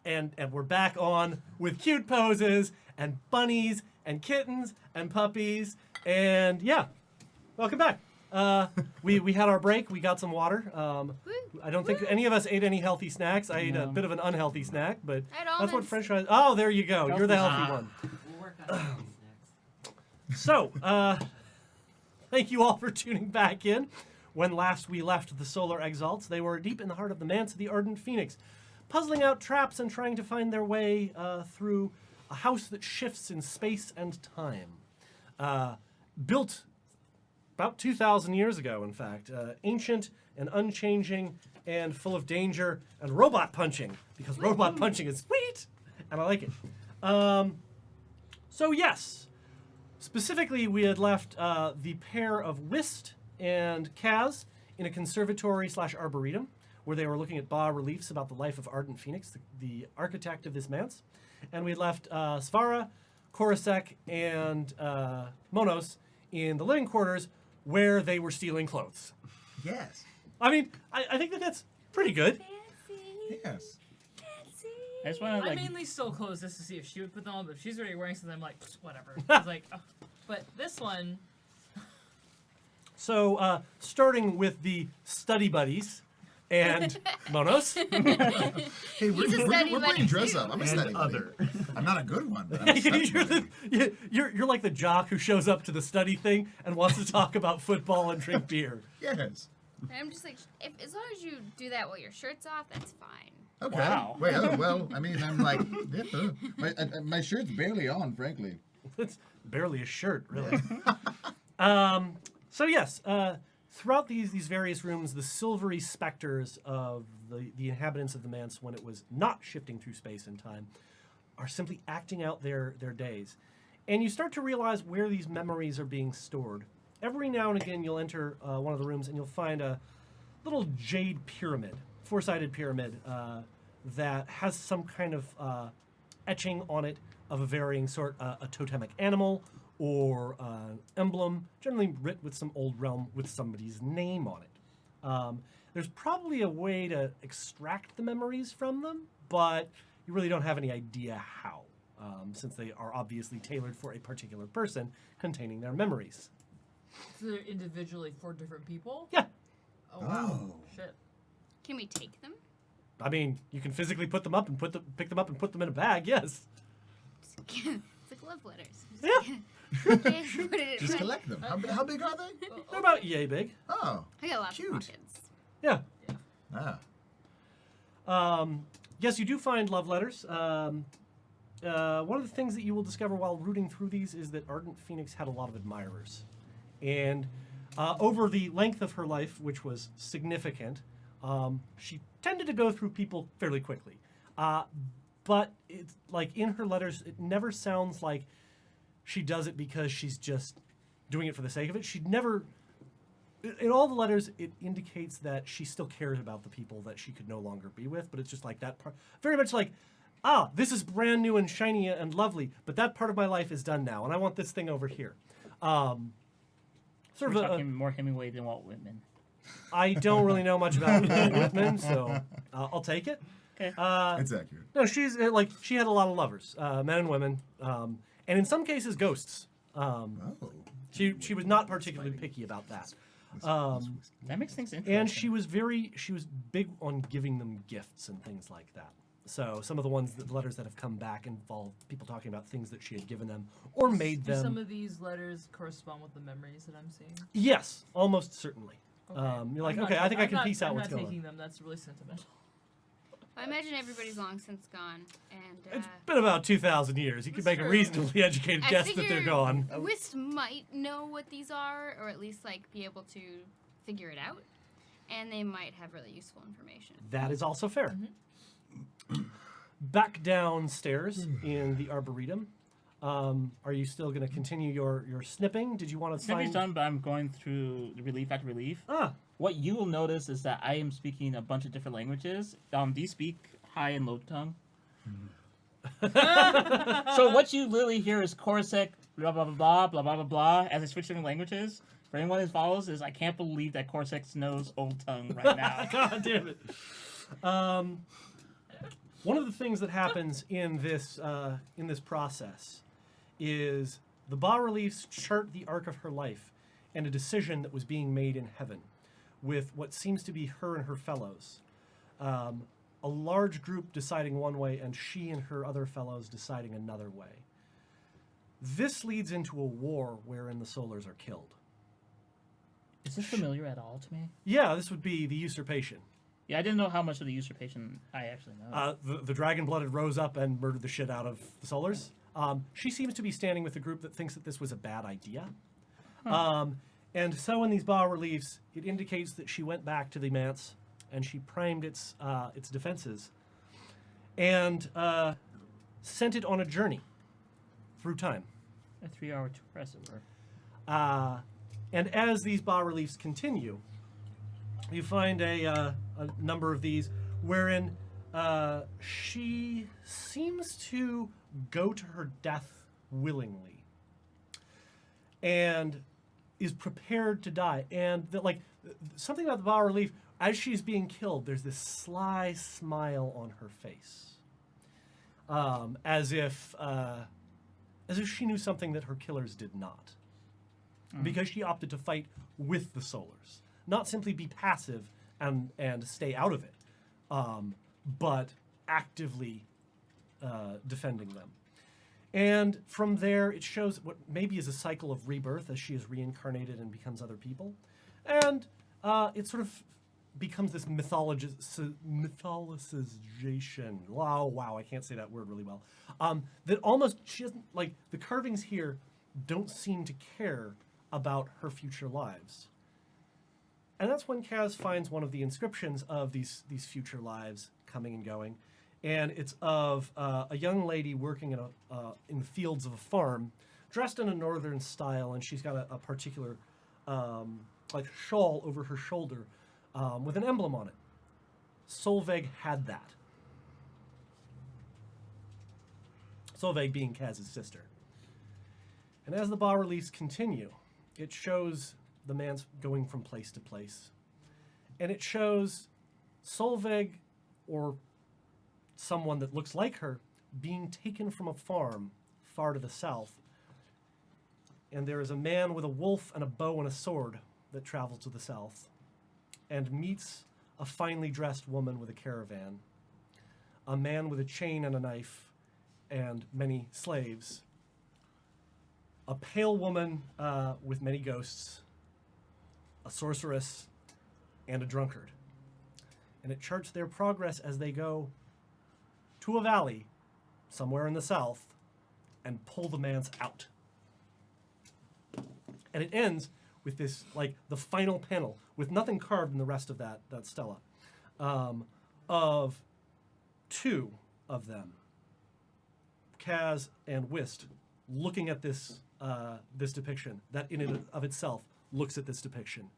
And we're back on with cute poses and bunnies and kittens and puppies. And yeah, welcome back. We had our break. We got some water. I don't think any of us ate any healthy snacks. I ate a bit of an unhealthy snack, but that's what French fries. Oh, there you go. You're the healthy one. We'll work on healthy snacks. So, thank you all for tuning back in. When last we left the Solar Exalts, they were deep in the heart of the Manse of the Ardent Phoenix, puzzling out traps and trying to find their way through a house that shifts in space and time. Built about 2,000 years ago, in fact. Ancient and unchanging and full of danger and robot punching, because robot punching is sweet, and I like it. So yes, specifically we had left the pair of Whist and Kaz in a conservatory / arboretum, where they were looking at bas-reliefs about the life of Ardent Phoenix, the architect of this manse. And we had left Svara, Korosek, and Monos in the living quarters, where they were stealing clothes. Yes. I mean, I think that's pretty good. Fancy. Yes. Fancy. I just want to I like. mainly stole clothes just to see if she would put them on, but if she's already wearing something, I'm like, whatever. I was like, oh. But this one, So, starting with the study buddies and Monos. Hey, He's a study we're buddy playing dress too. up. I'm a And study buddy. other. I'm not a good one, but I'm a study you're, buddy. you're like the jock who shows up to the study thing and wants to talk about football and drink beer. Yes. And I'm just like, as long as you do that while your shirt's off, that's fine. Okay. Wow. Wait, well, I mean, I'm like, my shirt's barely on, frankly. It's barely a shirt, really. So yes, throughout these various rooms, the silvery specters of the inhabitants of the manse, when it was not shifting through space and time, are simply acting out their days. And you start to realize where these memories are being stored. Every now and again, you'll enter one of the rooms and you'll find a little jade pyramid, four-sided pyramid, that has some kind of etching on it of a varying sort, a totemic animal or an emblem, generally writ with some old realm with somebody's name on it. There's probably a way to extract the memories from them, but you really don't have any idea how, since they are obviously tailored for a particular person containing their memories. so they're individually for different people? Yeah, Oh, wow. Oh. Shit. Can we take them? I mean, you can physically put them up and pick them up and put them in a bag, yes. It's like love letters. Yeah. Put it in Just my- collect them. How big are they? They're about yay big. Oh. I got lots Cute. of pockets. Yeah. Ah. Yes, you do find love letters. One of the things that you will discover while rooting through these is that Ardent Phoenix had a lot of admirers. And over the length of her life, which was significant, she tended to go through people fairly quickly. But it's like in her letters, it never sounds like she does it because she's just doing it for the sake of it. She'd never... In all the letters, it indicates that she still cares about the people that she could no longer be with, but it's just like that part. Very much like, this is brand new and shiny and lovely, but that part of my life is done now, and I want this thing over here. Sort We're of talking more Hemingway than Walt Whitman. I don't really know much about Whitman, so I'll take it. Okay. It's accurate. No, she's like she had a lot of lovers, men and women, and in some cases ghosts. Oh. She was not particularly picky about that. That makes things interesting. And she was big on giving them gifts and things like that. So some of the letters that have come back involve people talking about things that she had given them or made Do them. some of these letters correspond with the memories that I'm seeing? Yes, almost certainly. Okay. You're like, I'm not okay, I think I I'm can not- piece out I'm what's not going taking on. them. That's really sentimental. I imagine everybody's long since gone, and It's been about 2,000 years. You can That's make a true. reasonably educated I guess that they're figure gone. Whist might know what these are, or at least like be able to figure it out, and they might have really useful information. That is also fair. Back downstairs in the Arboretum, are you still going to continue your snipping? Did you want to Snipping's find... done, but I'm going through the relief after relief. Ah, What you will notice is that I am speaking a bunch of different languages. Do you speak high and low tongue? So what you literally hear is Corsic, blah, blah, blah, blah, blah, blah, blah, blah, as I switch different languages. For anyone who follows, is I can't believe that Corsic knows Old Tongue right now. God damn it. One of the things that happens in this process is the bas-reliefs chart the arc of her life and a decision that was being made in heaven with what seems to be her and her fellows. A large group deciding one way and she and her other fellows deciding another way. This leads into a war wherein the Solars are killed. Is this familiar at all to me? Yeah, this would be the usurpation. Yeah, I didn't know how much of the usurpation I actually know. The dragon-blooded rose up and murdered the shit out of the Solars. She seems to be standing with a group that thinks that this was a bad idea. And so in these bas-reliefs, it indicates that she went back to the manse and she primed its defenses and sent it on a journey through time. A 3-hour tour, as it were. And as these bas-reliefs continue, you find a number of these wherein she seems to go to her death willingly and is prepared to die. And that, like, something about the bas-relief, as she's being killed, there's this sly smile on her face, as if she knew something that her killers did not, because she opted to fight with the Solars, not simply be passive and stay out of it, but actively defending them. And from there, it shows what maybe is a cycle of rebirth as she is reincarnated and becomes other people, and it sort of becomes this mythologization. Wow, I can't say that word really well. That almost, she doesn't, like, the carvings here don't seem to care about her future lives. And that's when Kaz finds one of the inscriptions of these future lives coming and going. And it's of a young lady working in the fields of a farm, dressed in a northern style, and she's got a particular like shawl over her shoulder with an emblem on it. Solveig had that. Solveig being Kaz's sister. And as the bas-reliefs continue, it shows the man's going from place to place. And it shows Solveig, or someone that looks like her, being taken from a farm far to the south. And there is a man with a wolf and a bow and a sword that travels to the south and meets a finely dressed woman with a caravan, a man with a chain and a knife and many slaves, a pale woman with many ghosts, a sorceress, and a drunkard. And it charts their progress as they go to a valley somewhere in the south and pull the manse out. And it ends with this, like, the final panel, with nothing carved in the rest of that stela, of two of them, Kaz and Whist, looking at this this depiction that in and of itself looks at this depiction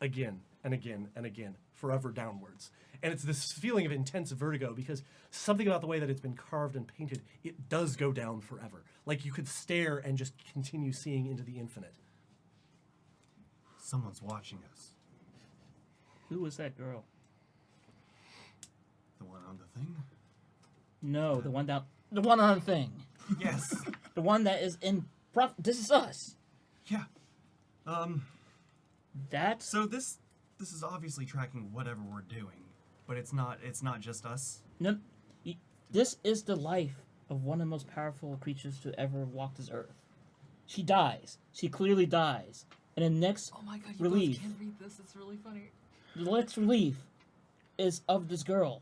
again and again and again, forever downwards. And it's this feeling of intense vertigo because something about the way that it's been carved and painted, it does go down forever. Like you could stare and just continue seeing into the infinite. Someone's watching us. Who was that girl? The one on the thing? No, the one down. The one on the thing. Yes. The one that is in. This is us. Yeah. That's. So this is obviously tracking whatever we're doing, but it's not just us. No, this is the life of one of the most powerful creatures to ever walk this earth. She dies. She clearly dies. And the next Oh my god, you relief, both can't read this. It's really funny. the next relief, is of this girl.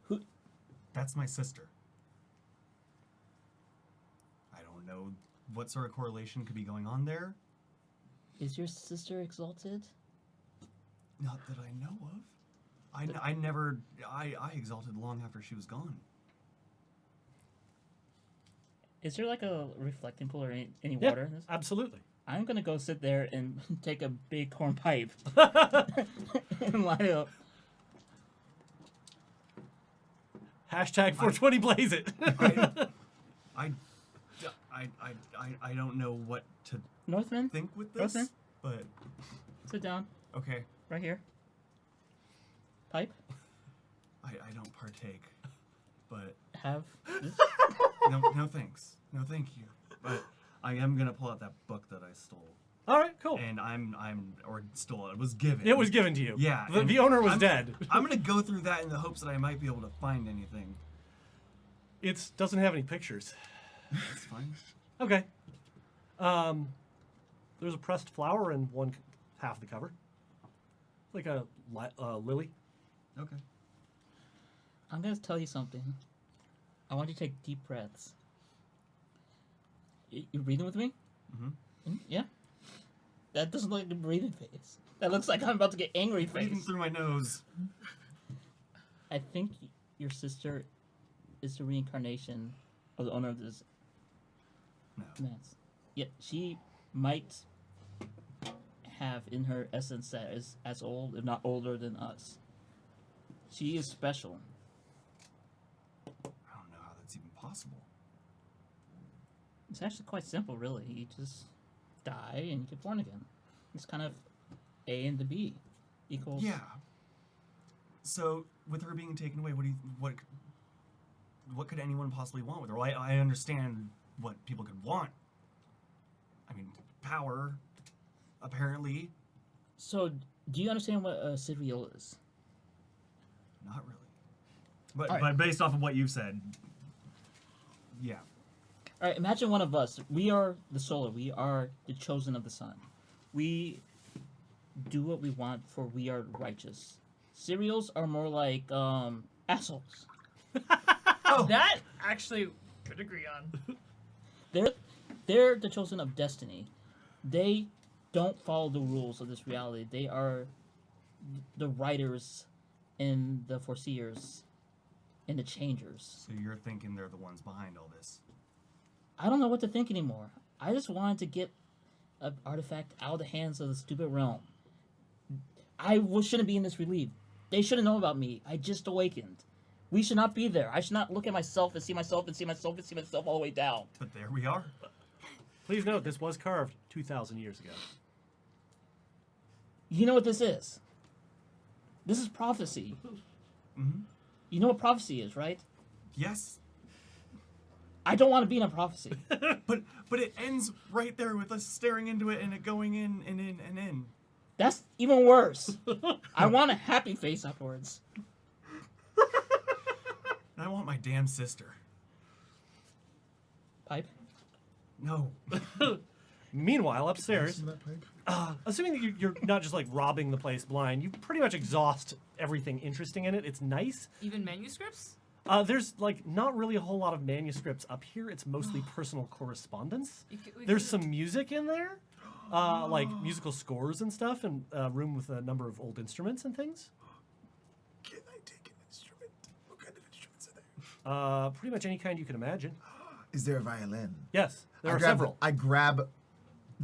Who? That's my sister. I don't know what sort of correlation could be going on there. Is your sister exalted? Not that I know of. I exalted long after she was gone. Is there like a reflecting pool or any Yeah, water in this? absolutely. I'm gonna go sit there and take a big horn pipe and light it up. Hashtag 420 blaze it. I don't know what to Northman, think with this, Northman? but sit down okay. right here. Pipe. I don't partake. but have this? no thanks. No thank you. But I am gonna pull out that book that I stole. All right, cool. And or stole it. It was given. It was given to you. Yeah. The, and the owner was I'm- dead. I'm gonna go through that in the hopes that I might be able to find anything. It doesn't have any pictures. That's fine. Okay. There's a pressed flower in one half of the cover. Like a lily. Okay. I'm gonna tell you something. I want you to take deep breaths. You breathing with me? Mm-hmm. Yeah. That doesn't look like a breathing face. That looks like I'm about to get angry Breathing face. through my nose. I think your sister is the reincarnation of the owner of this No. man's. Yet she might have in her essence that is as old, if not older, than us. She is special. I don't know how that's even possible. It's actually quite simple, really. You just die and you get born again. It's kind of A and the B equals. Yeah. So with her being taken away, what could anyone possibly want with her? Well, I understand what people could want. I mean, power, apparently. So, do you understand what a Civil is? Not really. But All right. but based off of what you've said, yeah. All right, imagine one of us. We are the solar. We are the chosen of the sun. We do what we want, for we are righteous. Cereals are more like assholes. That actually could agree on. They're the chosen of destiny. They don't follow the rules of this reality. They are the writers and the foreseers and the changers. So you're thinking they're the ones behind all this. I don't know what to think anymore. I just wanted to get an artifact out of the hands of the stupid realm. Shouldn't be in this relief. They shouldn't know about me. I just awakened. We should not be there. I should not look at myself and see myself and see myself and see myself all the way down. But there we are. Please note, this was carved 2,000 years ago. You know what this is? This is prophecy. Mm-hmm. You know what prophecy is, right? Yes. I don't want to be in a prophecy. But it ends right there with us staring into it and it going in and in and in. That's even worse. I want a happy face afterwards. And I want my damn sister. Pipe? No. Meanwhile, upstairs, Some of that pipe? assuming that you're not just like robbing the place blind, you pretty much exhaust everything interesting in it. It's nice. Even manuscripts? There's like not really a whole lot of manuscripts up here. It's mostly personal correspondence. There's some music in there, like musical scores and stuff, and a room with a number of old instruments and things. Can I take an instrument? What kind of instruments are there? Pretty much any kind you can imagine. Is there a violin? Yes, there I are grab, several. I grab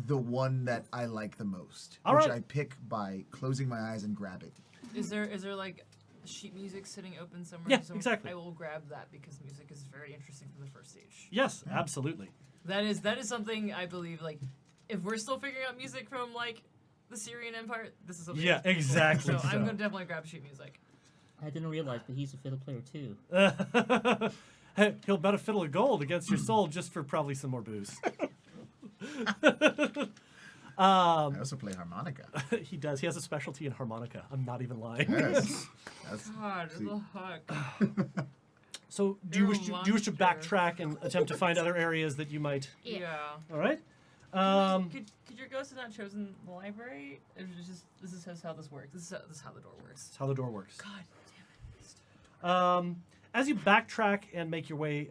the one that I like the most, All which right. I pick by closing my eyes and grab it. Is there like sheet music sitting open somewhere? Yeah, exactly. I will grab that because music is very interesting for the first stage. Yes, absolutely. That is something I believe, like, if we're still figuring out music from like the Syrian Empire, this is something. Yeah, that's pretty cool. exactly So I'm so. gonna definitely grab sheet music. I didn't realize, but he's a fiddle player too. Hey, he'll bet a fiddle of gold against your soul just for probably some more booze. I also play harmonica. He does. He has a specialty in harmonica. I'm not even lying. Yes. That's, God, see. the heck. So, do you You're wish a to monster. backtrack and attempt to find other areas that you might? Yeah. All right. Could your ghost have not chosen the library? Or this is how this works. This is how the door works. That's how the door works. God As you backtrack and make your way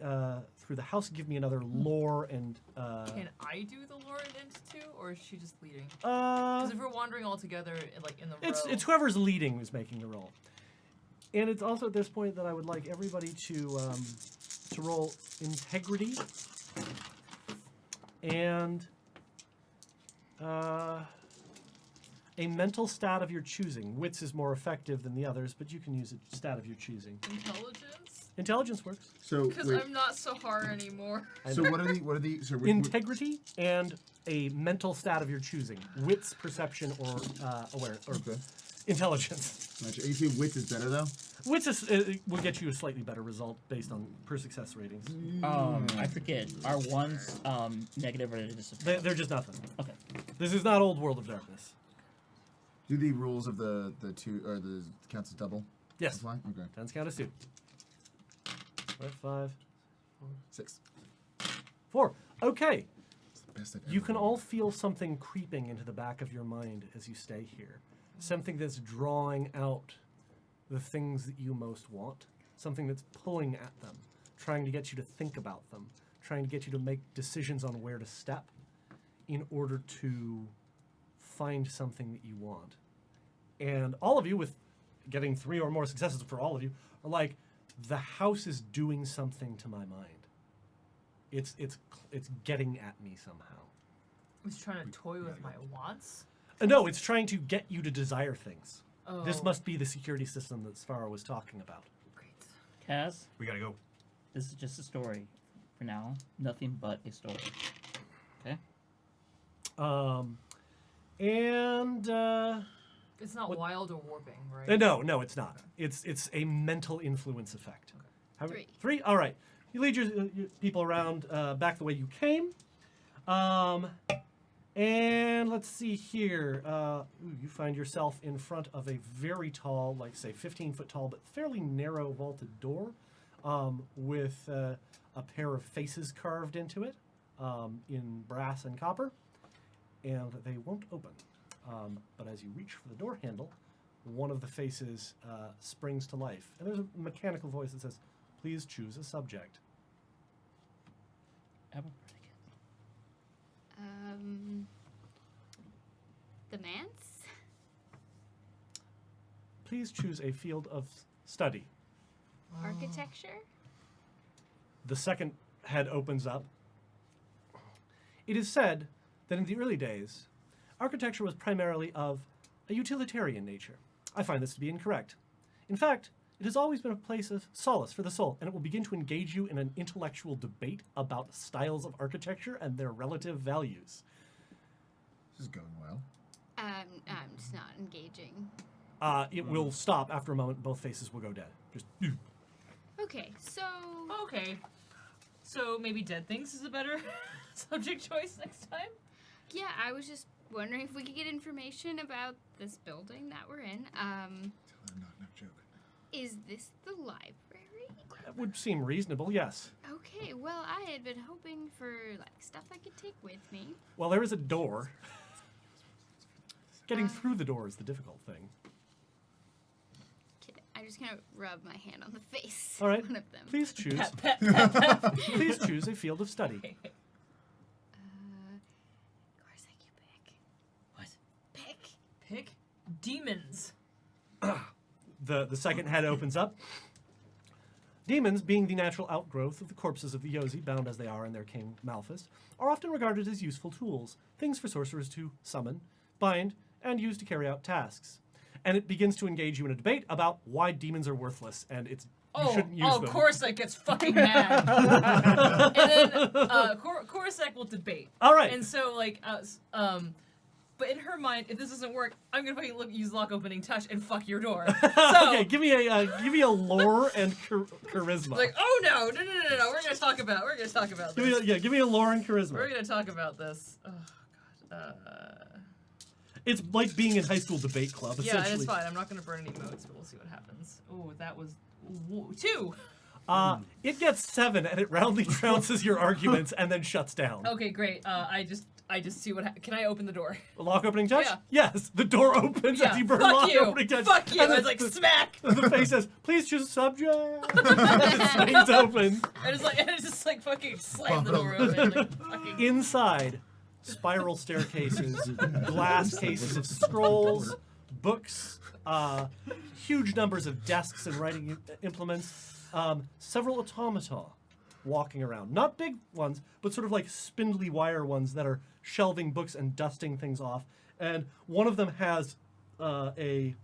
through the house, give me another lore and. can I do the lore and int too, or is she just leading? Because if we're wandering all together, like in the row. It's whoever's leading who's making the roll. And it's also at this point that I would like everybody to roll integrity and a mental stat of your choosing. Wits is more effective than the others, but you can use a stat of your choosing. Intelligence. Intelligence works. so Because wait, I'm not so hard anymore. so what are the so we Integrity and a mental stat of your choosing. Wits, perception, or aware. Or Okay. Intelligence. Gotcha. You see, wits is better though. Which is, will get you a slightly better result based on per success ratings. I forget. Are ones negative or are they just? They're just nothing. Okay. This is not old World of Darkness. Do the rules of the two or the counts as double? Yes. Apply? Okay. Tens count as 2. 5, 6. 4. Okay. It's the best I've You ever can rolled. all feel something creeping into the back of your mind as you stay here. Something that's drawing out the things that you most want. Something that's pulling at them, trying to get you to think about them, trying to get you to make decisions on where to step in order to find something that you want. And all of you, with getting 3 or more successes for all of you, are like, the house is doing something to my mind. It's getting at me somehow. It's trying to toy with my wants. No, it's trying to get you to desire things. Oh. This must be the security system that Sparrow was talking about. Great. Kaz, We gotta go. this is just a story. For now, nothing but a story. Okay. It's not What- wild or warping, right? No, it's not. It's a mental influence effect. How- 3. 3. All right. You lead your people around back the way you came. And let's see here. You find yourself in front of a very tall, like say 15-foot tall, but fairly narrow vaulted door with a pair of faces carved into it in brass and copper. And they won't open. But as you reach for the door handle, one of the faces springs to life. And there's a mechanical voice that says, "Please choose a subject." Apple predicate. The manse? Please choose a field of study. Architecture? The second head opens up. It is said that in the early days, architecture was primarily of a utilitarian nature. I find this to be incorrect. In fact, it has always been a place of solace for the soul, and it will begin to engage you in an intellectual debate about styles of architecture and their relative values. This is going well. I'm just not engaging. It will stop after a moment. Both faces will go dead. Just Okay, so Okay. So maybe dead things is a better subject choice next time? yeah, I was just wondering if we could get information about this building that we're in. Tell her knock joke. Is this the library? that would seem reasonable. Yes. Okay, well, I had been hoping for like stuff I could take with me. Well, there is a door. Getting through the door is the difficult thing. Okay, I just kind of rub my hand on the face. All right. One of them. Please choose. Pet, pet, pet, pet. Please choose a field of study. Of course I can pick. What? Pick. Pick demons. The second head opens up. Demons, being the natural outgrowth of the corpses of the Yozi, bound as they are in their king Malphus, are often regarded as useful tools, things for sorcerers to summon, bind, and use to carry out tasks. And it begins to engage you in a debate about why demons are worthless, and it's you shouldn't use them. Of course that gets fucking mad. And then Coruscant will debate. All right. And so but in her mind, if this doesn't work, I'm gonna fucking use lock opening touch and fuck your door. So Okay, give me a lore and charisma. like, oh no, we're gonna talk about this. Give me a lore and We're charisma. gonna talk about this. Oh god. It's like being in high school debate club. Yeah, Essentially. and it's fine. I'm not gonna burn any modes, but we'll see what happens. Oh, that was 2. It gets 7, and it roundly trounces your arguments and then shuts down. Okay, great. I just see what. Can I open the door? Lock opening touch? Yeah. Yes. The door opens Yeah. as you burn Fuck lock you. opening touch. Fuck you. And It's like smack. the face says, "Please choose a subject." It swings open. And it's just like fucking slam the door open. Like, fucking. Inside, spiral staircases, glass cases of scrolls, books, huge numbers of desks and writing implements, several automata walking around. Not big ones, but sort of like spindly wire ones that are shelving books and dusting things off. And one of them has an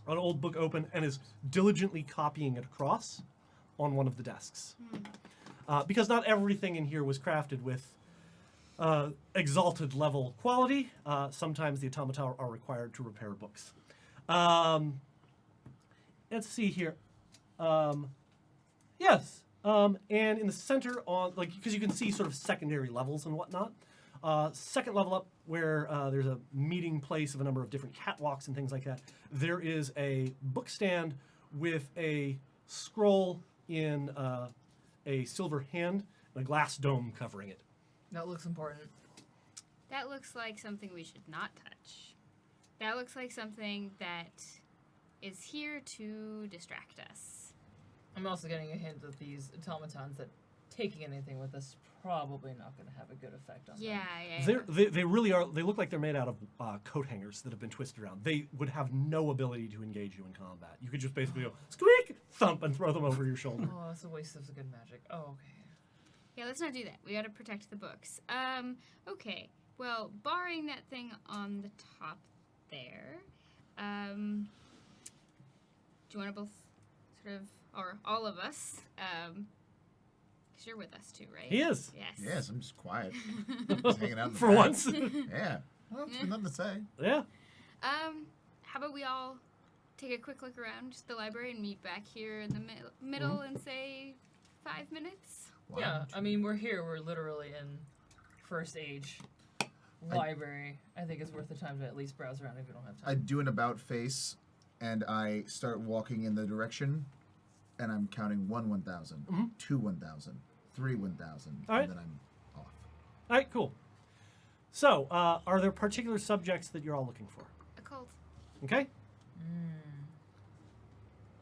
old book open and is diligently copying it across on one of the desks. Because not everything in here was crafted with exalted level quality. Sometimes the automata are required to repair books. Let's see here. Yes. And in the center, on because you can see sort of secondary levels and whatnot. Second level up, where there's a meeting place of a number of different catwalks and things like that. There is a book stand with a scroll in a silver hand and a glass dome covering it. That looks important. That looks like something we should not touch. That looks like something that is here to distract us. I'm also getting a hint that these automatons that taking anything with us probably not going to have a good effect on them. Yeah. They really are. They look like they're made out of coat hangers that have been twisted around. They would have no ability to engage you in combat. You could just basically go squeak, thump, and throw them over your shoulder. Oh, that's a waste of good magic. Oh, okay. Yeah, let's not do that. We gotta protect the books. Okay. Well, barring that thing on the top there, do you want to both sort of, or all of us, because you're with us too, right? He is. Yes. Yes, I'm just quiet. Just hanging out in the For back. once. Yeah. Well, there's nothing to say. Yeah. How about we all take a quick look around the library and meet back here in the middle in, say, 5 minutes? Why Yeah, don't I you- mean, we're here. We're literally in first age library. I think it's worth the time to at least browse around if you don't have I time. do an about face, and I start walking in the direction, and I'm counting 1 1,000, 2 1,000, 3 1,000, All right. and then I'm off. All right. Cool. So, are there particular subjects that you're all looking for? Occult. Okay.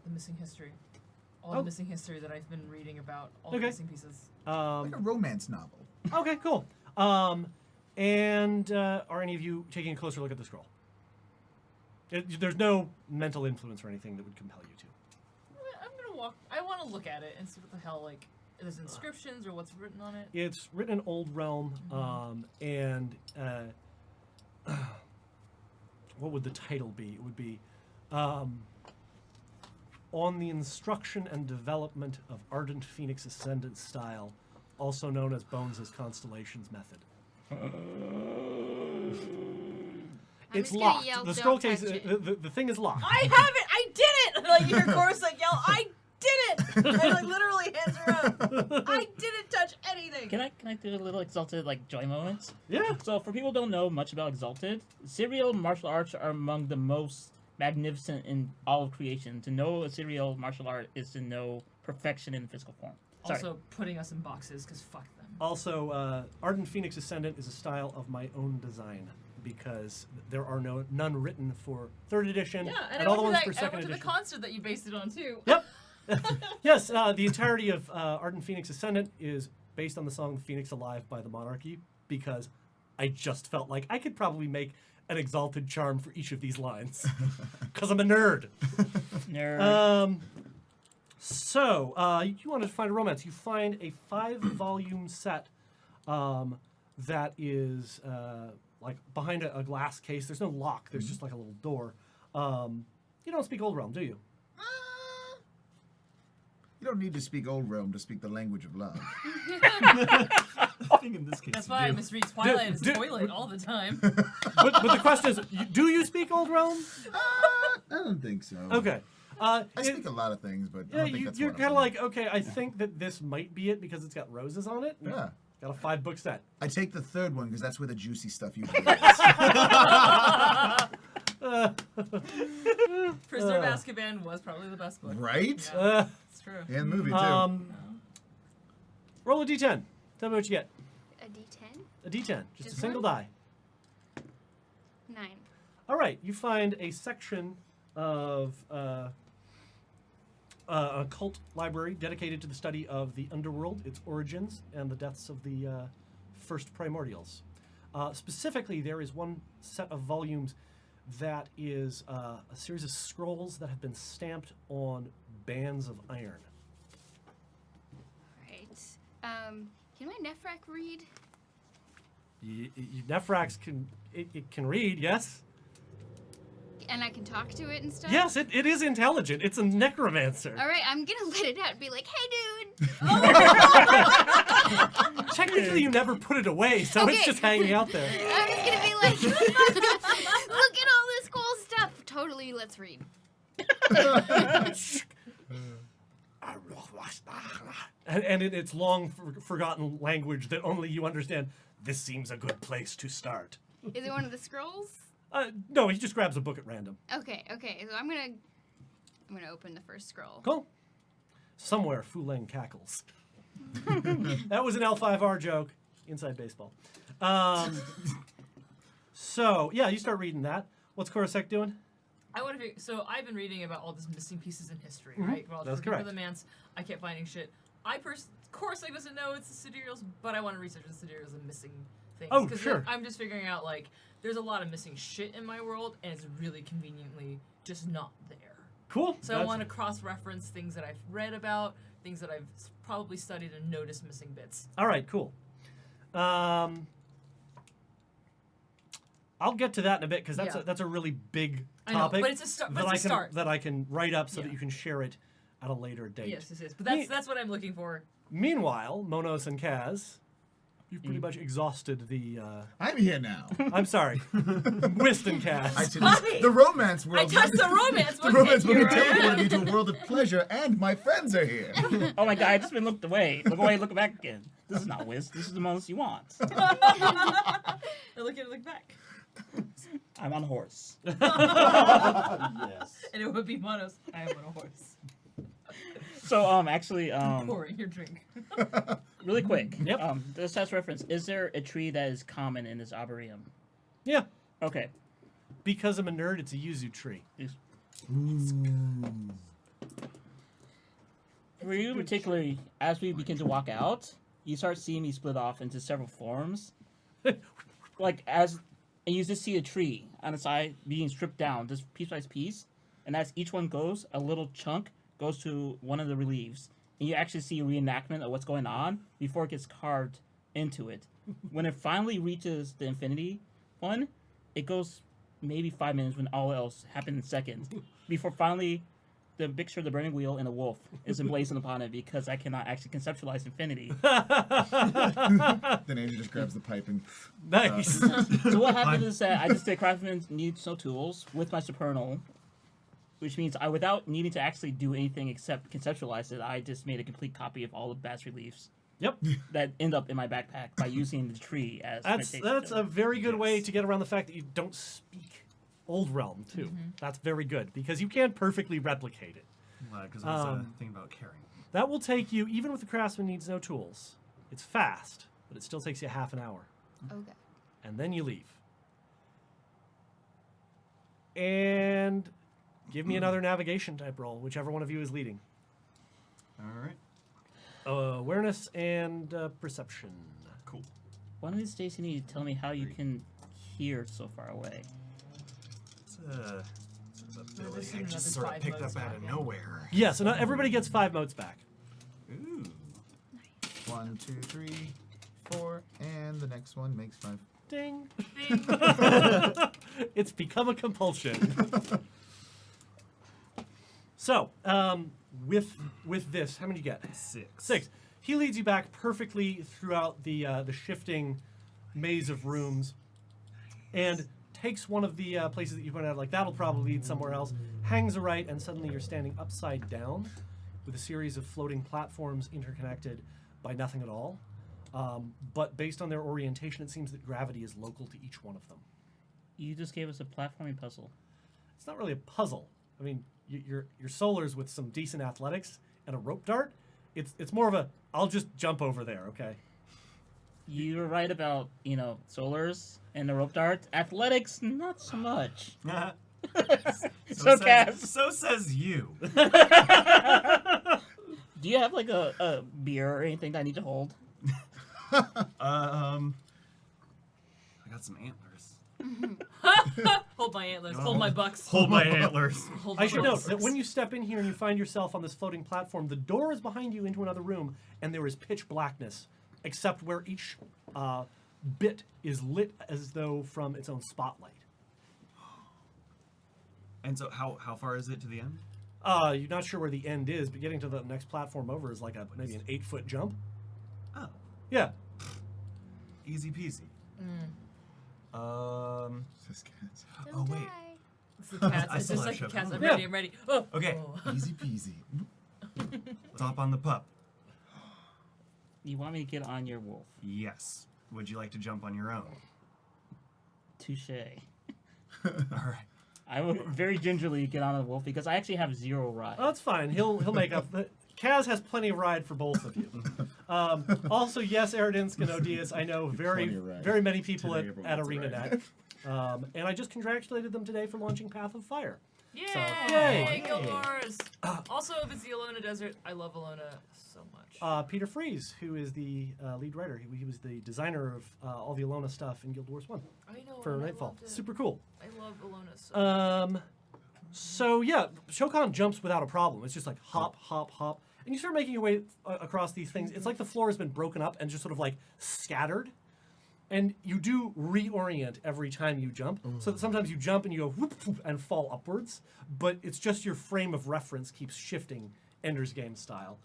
The missing history. All Oh. the missing history that I've been reading about. All Okay. the missing pieces. Like a romance novel. Okay. Cool. And are any of you taking a closer look at the scroll? There's no mental influence or anything that would compel you to. I'm gonna walk. I want to look at it and see what the hell, like, there's inscriptions or what's written on it. It's written in Old Realm, and what would the title be? It would be on the instruction and development of Ardent Phoenix Ascendant style, also known as Bones as Constellations method. I'm It's just gonna locked. yell, The scroll "Don't case, touch it." the thing is locked. I have it! I did it! Like, you hear Chorus like yell, I did it! And like literally hands are up. I didn't touch anything! Can I do a little Exalted like joy moment? Yeah. So for people who don't know much about Exalted, serial martial arts are among the most magnificent in all of creation. To know a serial martial art is to know perfection in physical form. Sorry. Also putting us in boxes, because fuck them. Also, Ardent Phoenix Ascendant is a style of my own design because there are none written for 3rd edition Yeah, and all the ones for I 2nd went to the edition. concert that you based it on too. Yep. Yes, the entirety of Ardent Phoenix Ascendant is based on the song "Phoenix Alive" by the Monarchy because I just felt like I could probably make an exalted charm for each of these lines because I'm a nerd. Nerd. So, you wanted to find a romance. You find a 5-volume set that is like behind a glass case. There's no lock. There's just like a little door. You don't speak Old Realm, do you? You don't need to speak Old Realm to speak the language of love. I think in this case, That's you why I do. misread Twilight as do- toilet all the time. But the question is, do you speak Old Realm? I don't think so. Okay. I speak a lot of things, but I Yeah, don't think that's you're one of kind of them. like, okay, I think that this might be it because it's got roses on it. Yeah. Got a 5-book set. I take the 3rd one because that's where the juicy stuff usually is. Prisoner of Azkaban was probably the best book. Right? Yeah, it's true. And the movie, too. Roll a d10. Tell me what you get. A D10? A d10. Just a Just single one? die. 9. All right. You find a section of a cult library dedicated to the study of the underworld, its origins, and the deaths of the first primordials. Specifically, there is one set of volumes that is a series of scrolls that have been stamped on bands of iron. Alright. Can my Nephrak read? Nephrax can read, yes? And I can talk to it and stuff? Yes, it is intelligent. It's a necromancer. Alright, I'm gonna let it out and be like, hey dude! Technically, you never put it away, so it's Okay. just hanging out there. I'm just gonna be like, look at all this cool stuff. Totally Literally, let's read. And in its long forgotten language that only you understand, this seems a good place to start. Is it one of the scrolls? No, he just grabs a book at random. Okay. So I'm gonna open the first scroll. Cool. Somewhere, Fuleng cackles. That was an L5R joke. Inside baseball. So, yeah, you start reading that. What's Korosek doing? I want to. So I've been reading about all these missing pieces in history, Mhm. right? Well, That's working correct. For the Mance, I kept finding shit. Coruscant doesn't know it's the sidereals, but I want to research the sidereals and missing things. Oh, 'Cause sure. I'm just figuring out like there's a lot of missing shit in my world, and it's really conveniently just not there. Cool. So I want to cross-reference things that I've read about, things that I've probably studied and noticed missing bits. All right, cool. I'll get to that in a bit because Yeah. that's a really big I know, topic but it's a start. that But I it's a can start. that I can write up so that Yeah. you can share it at a later date. Yes. But that's what I'm looking for. Meanwhile, Monos and Kaz, you've pretty much exhausted the. I'm here now. I'm sorry, Whist and Kaz. I see the romance I world. touched the romance The book. romance book here is I am. teleporting into a world of pleasure, and my friends are here. Oh my god, I just been looked away. Look away, look back again. This is not Wiz. This is the most you want. I look back. I'm on a horse. Yes. And it would be Monos. I am on a horse. So actually Pouring your drink. really quick. Yep. This has reference. Is there a tree that is common in this arboretum? Yeah, Okay. because I'm a nerd, it's a yuzu tree. For you particularly, as we begin to walk out, you start seeing me split off into several forms. And you just see a tree on the side being stripped down, just piece by piece. And as each one goes, a little chunk goes to one of the reliefs. And you actually see a reenactment of what's going on before it gets carved into it. When it finally reaches the infinity one, it goes maybe 5 minutes when all else happened in seconds. Before finally the picture of the burning wheel and a wolf is emblazoned upon it because I cannot actually conceptualize infinity. Then Andrew just grabs the pipe and Nice. So what happened is that I just did craftsman needs no tools with my supernal, which means without needing to actually do anything except conceptualize it, I just made a complete copy of all the bas reliefs Yep. that end up in my backpack by using the tree as That's meditation. a very good way to get around the fact that you don't speak Old Realm too. That's very good because you can't perfectly replicate it. Because I was thinking about carrying. That will take you, even with the craftsman needs no tools. It's fast, but it still takes you half an hour, Okay. and then you leave. And give me another navigation type roll, whichever one of you is leading. All right. Awareness and perception. Cool. One of these days you need to tell me how you can hear so far away. It's a ability I another just sort of 5 picked modes up out back, of yeah. nowhere. Yeah, so now everybody gets 5 motes back. Ooh. 1, 2, 3, 4, and the next one makes 5. Ding. Ding. It's become a compulsion. So, with this, how many do you get? 6. 6. He leads you back perfectly throughout the shifting maze of rooms, and takes one of the places that you pointed out, like that'll probably lead somewhere else, hangs a right, and suddenly you're standing upside down with a series of floating platforms interconnected by nothing at all. But based on their orientation, it seems that gravity is local to each one of them. You just gave us a platforming puzzle. It's not really a puzzle. I mean, your solars with some decent athletics and a rope dart. It's more of a I'll just jump over there, okay? You were right about, solars and the rope dart. Athletics, not so much. So So says you. Do you have like a beer or anything that I need to hold? I got some antlers. Hold my antlers. Hold my bucks. Hold my antlers. Hold I my should note bucks. that when you step in here and you find yourself on this floating platform, the door is behind you into another room, and there is pitch blackness, except where each bit is lit as though from its own spotlight. And so, how far is it to the end? You're not sure where the end is, but getting to the next platform over is like maybe an 8-foot jump. Oh, Yeah. easy peasy. This guy's- Don't wait. die. It's the cats. I It's still just have like the cats. Shogun. I'm Yeah. ready. I'm ready. Oh. Okay. Oh. Easy peasy. Let's hop on the pup. You want me to get on your wolf? Yes. Would you like to jump on your own? Touche. All right. I would very gingerly get on the wolf because I actually have 0 ride. Oh, that's fine. He'll make up. Kaz has plenty of ride for both of you. Also, yes, Eridinsk and Odius, I know very Plenty of ride. very many people Today at everyone's ArenaNet. And I just congratulated them today for launching Path of Fire. Yay! Yay! Guild Wars. Also, if it's the Alona Desert, I love Alona so much. Peter Fries, who is the lead writer, he was the designer of all the Alona stuff in Guild Wars 1 I know. for and I Nightfall. loved it. Super cool. I love Alona so much. So yeah, Shokan jumps without a problem. It's just like hop, hop, hop. And you start making your way across these things. It's like the floor has been broken up and just sort of like scattered. And you do reorient every time you jump. So that sometimes you jump and you go whoop, whoop, and fall upwards. But it's just your frame of reference keeps shifting Ender's Game style.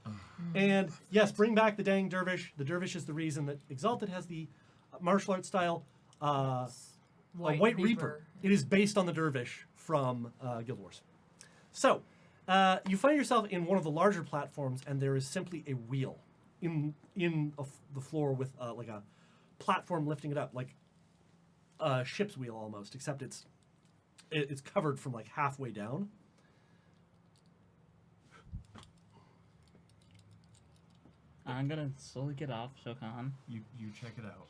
And yes, bring back the dang dervish. The dervish is the reason that Exalted has the martial arts style. A White Reaper. It is based on the dervish from Guild Wars. So, you find yourself in one of the larger platforms, and there is simply a wheel in the floor with like a platform lifting it up, like a ship's wheel almost, except it's covered from like halfway down. I'm gonna slowly get off, Shokan. You check it out.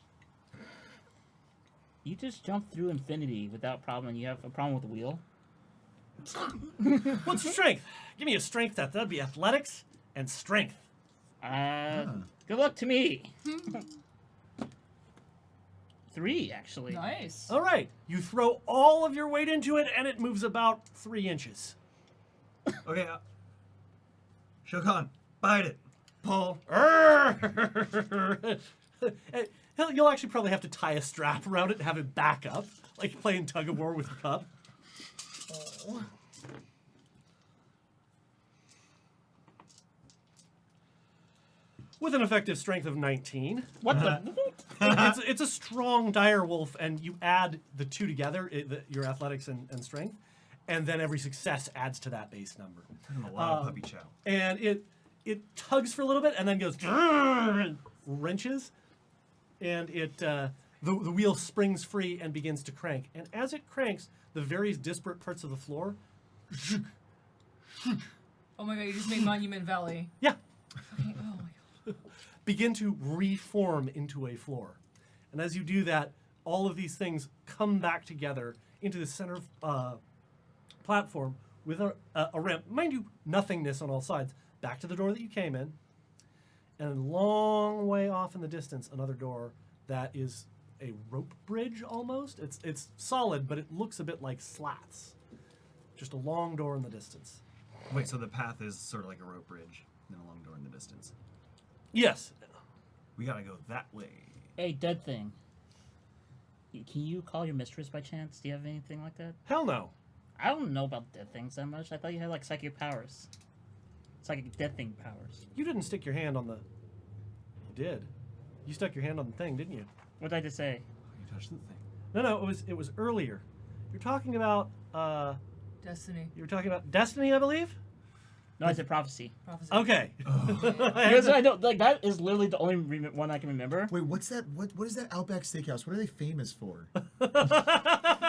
You just jump through infinity without problem, and you have a problem with the wheel? What's your strength? Give me a strength test. That'd be athletics and strength. Good luck to me. 3, actually. Nice. All right, you throw all of your weight into it, and it moves about 3 inches. Okay. Shokan, bite it. Pull. You'll actually probably have to tie a strap around it and have it back up, like playing tug of war with your pup. Oh. With an effective strength of 19. What the? It's a strong dire wolf, and you add the two together, your athletics and strength, and then every success adds to that base number. Turn a lot of puppy chow. And it tugs for a little bit and then goes and wrenches, and the wheel springs free and begins to crank. And as it cranks, the various disparate parts of the floor, Oh my god, you just made Monument Valley. yeah, Okay, oh my god. begin to reform into a floor. And as you do that, all of these things come back together into the center platform with a ramp. Mind you, nothingness on all sides. Back to the door that you came in. And a long way off in the distance, another door that is a rope bridge almost. It's solid, but it looks a bit like slats. Just a long door in the distance. Wait, so the path is sort of like a rope bridge, then a long door in the distance. Yes. We gotta go that way. Hey, dead thing. Can you call your mistress by chance? Do you have anything like that? Hell no. I don't know about dead things that much. I thought you had like psychic powers. Psychic dead thing powers. You didn't stick your hand on the... You did. You stuck your hand on the thing, didn't you? What did I just say? You touched the thing. No, it was earlier. You're talking about Destiny. you were talking about Destiny, I believe? No, I said prophecy. Prophecy. Okay. Because I don't like that is literally the only one I can remember. Wait, what's that? What is that Outback Steakhouse? What are they famous for? What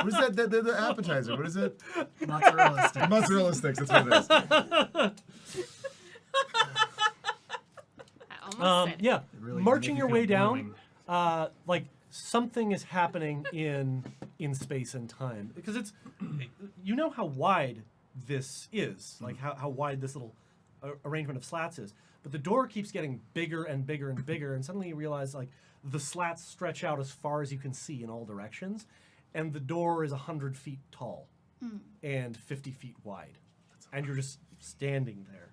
is that? The appetizer. What is it? Mozzarella stick. Mozzarella sticks. That's what it is. I almost said it. Yeah. Really Marching make your you way feel down, glowing. like something is happening in space and time, because it's, you know how wide this is, like how wide this little arrangement of slats is, but the door keeps getting bigger and bigger and bigger, and suddenly you realize like the slats stretch out as far as you can see in all directions, and the door is 100 feet tall and 50 feet wide, and you're just standing there.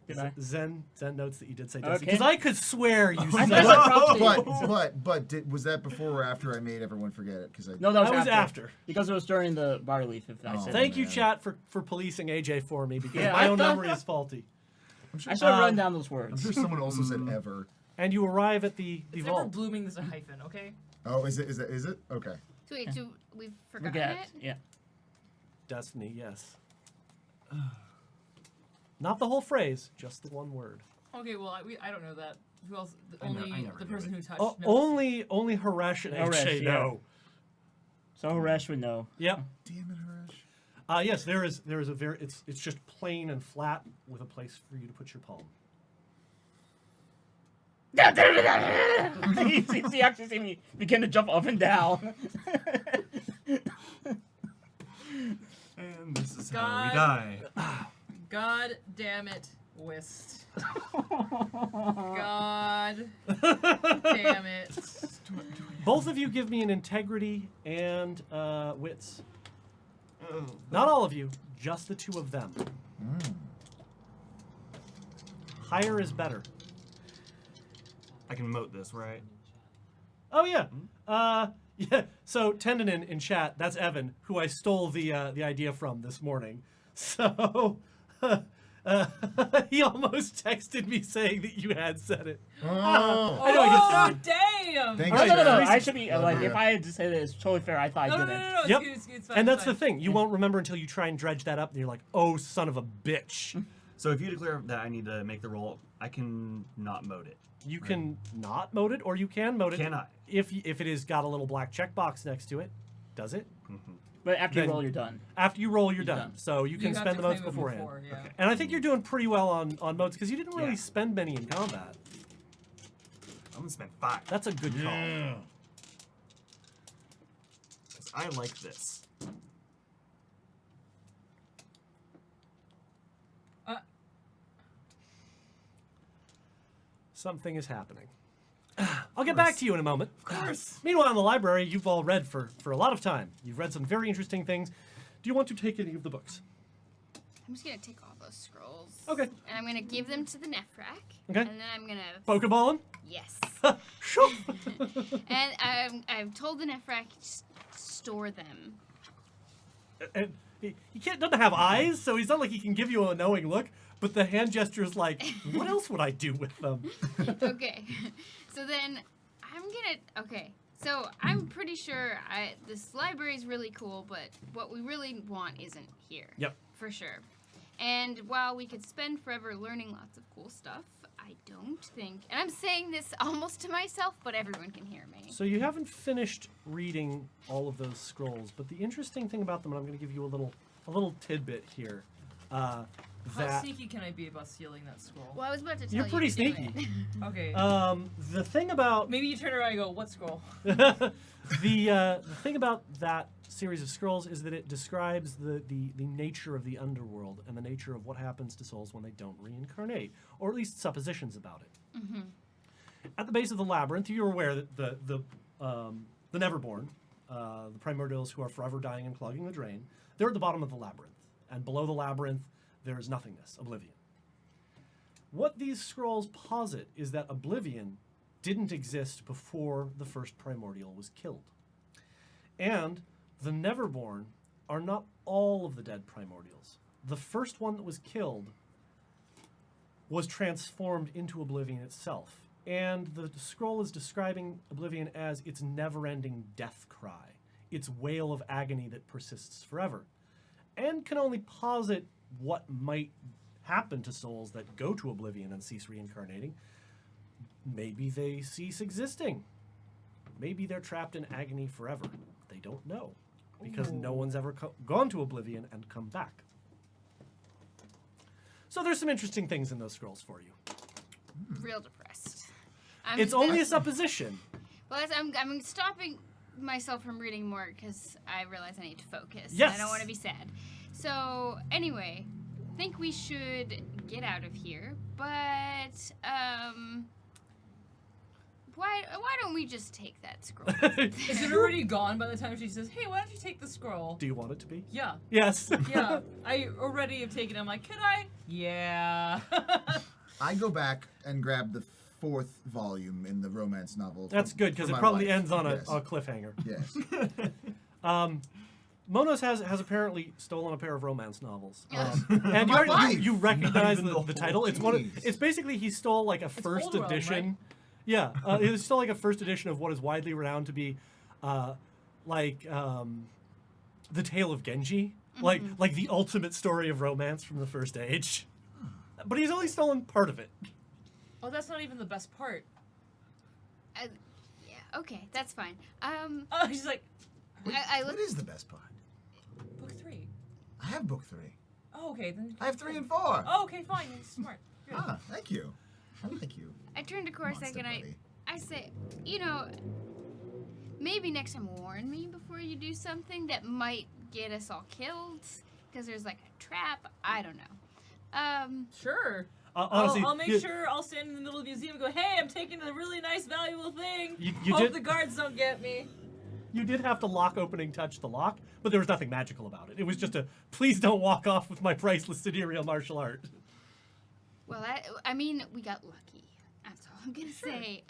Goodbye. Zen notes that you did say Okay. Destiny, because I could swear you I said said prophecy. But was that before or after I made everyone forget it? Because No, that was, That was after. Because it was during the bar relief. If I Oh. said Thank you, man. chat, for policing AJ for me, because Yeah, my I own thought- memory is faulty. I should have run down those I'm words. sure someone also said ever. And you arrive at the It's never vault. blooming, there's a hyphen, okay? Oh, is it? Okay. So wait, we've forgotten Forget. it? Yeah. Destiny, yes. Not the whole phrase, just the one word. Okay, well, I don't know that. Who else? I Only never the knew person it. who touched Oh, knows. only Haresh and Haresh, HJ yeah. know. So Haresh would know. Yep. Damn it, Harash. Yes, there is a very it's just plain and flat with a place for you to put your palm. he actually see me begin to jump up and down. And this is how God. we die. God damn it, Whist. God damn it. Both of you give me an integrity and wits. Oh. Not all of you, just the two of them. Higher is better. I can moat this, right? Oh yeah. Yeah. So Tendon in chat, that's Evan, who I stole the idea from this morning. So he almost texted me saying that you had said it. Oh. I know, Oh, damn! Thanks, No, no, no, no. Jack. I should be like, Yeah. if I had to say that, it's totally fair. I thought No, I no, didn't. no, no, Yep. it's fine, And that's it's the fine. thing. You won't remember until you try and dredge that up, and you're like, "Oh, son of a bitch." So if you declare that I need to make the roll, I can not moat it. You can not mode it, or you can mode it. Can I? If it has got a little black checkbox next to it, does it? But after Then- you roll, you're done. After you roll, you're done. done. So you can have spend to the modes claim it beforehand. before, yeah. And I think you're doing pretty well on modes because you didn't really Yeah. spend many in combat. I'm gonna spend 5. That's a good call. Yeah. 'Cause I like this. Something is happening. I'll get back to you in a moment. Of course. Meanwhile, in the library, you've all read for a lot of time. You've read some very interesting things. Do you want to take any of the books? I'm just gonna take all those scrolls. Okay. And I'm gonna give them to the Nephrak. Okay. And then I'm gonna Pokeball him? yes. Sure. And I've told the Nephrak just store them. And he doesn't have eyes, so he's not like he can give you a knowing look. But the hand gesture is like, what else would I do with them? Okay. So then I'm gonna okay. So I'm pretty sure this library is really cool, but what we really want isn't here. Yep. For sure. And while we could spend forever learning lots of cool stuff, I don't think, and I'm saying this almost to myself, but everyone can hear me. So you haven't finished reading all of those scrolls, but the interesting thing about them, and I'm going to give you a little tidbit here. How That sneaky can I be about stealing that scroll? Well, I was about to tell you're you. pretty to do sneaky. it. Okay. The thing about Maybe you turn around and go, what scroll? the thing about that series of scrolls is that it describes the nature of the underworld and the nature of what happens to souls when they don't reincarnate, or at least suppositions about it. Mm-hmm. At the base of the labyrinth, you're aware that the Neverborn, the primordials who are forever dying and clogging the drain, they're at the bottom of the labyrinth, and below the labyrinth there is nothingness, oblivion. What these scrolls posit is that oblivion didn't exist before the first primordial was killed. And the Neverborn are not all of the dead primordials. The first one that was killed was transformed into oblivion itself. And the scroll is describing oblivion as its never-ending death cry, its wail of agony that persists forever, and can only posit what might happen to souls that go to oblivion and cease reincarnating. Maybe they cease existing. Maybe they're trapped in agony forever. They don't know, because no one's ever gone to oblivion and come back. So there's some interesting things in those scrolls for you. Real depressed. It's only a supposition. Well, I'm stopping myself from reading more because I realize I need to focus. Yes. And I don't want to be sad. So anyway, I think we should get out of here. But why don't we just take that scroll? Is it already gone by the time she says, hey, why don't you take the scroll? Do you want it to be? Yeah. Yes. Yeah. I already have taken it. I'm like, could I? Yeah. I go back and grab the 4th volume in the romance novel. That's good, because for it my probably wife. ends on Yes. a cliffhanger. Yes. Monos has apparently stolen a pair of romance novels, Yeah. and My wife! you recognize even the the title. whole It's one. piece. It's basically he stole like a first Old Realm, edition. right? Yeah, he stole like a first edition of what is widely renowned to be, like the Tale of Genji, like the ultimate story of romance from the First Age. But he's only stolen part of it. Oh, that's not even the best part. Yeah, okay, that's fine. Oh, she's like, I What look. is the best part? book 3. I have book 3. Oh, okay, then. I have 3 and 4. Oh, okay, fine. You're smart. Good. Ah, thank you. I like you. I turn to Corsac Monster and buddy. I say, you know, maybe next time warn me before you do something that might get us all killed. Because there's like a trap. I don't know. Sure. Honestly, I'll make you- sure I'll stand in the middle of the museum and go, hey, I'm taking a really nice, valuable thing. You Hope did- the guards don't get me. You did have to lock opening touch the lock, but there was nothing magical about it. It was just a, please don't walk off with my priceless sidereal martial art. Well, I mean, we got lucky. That's all I'm gonna say.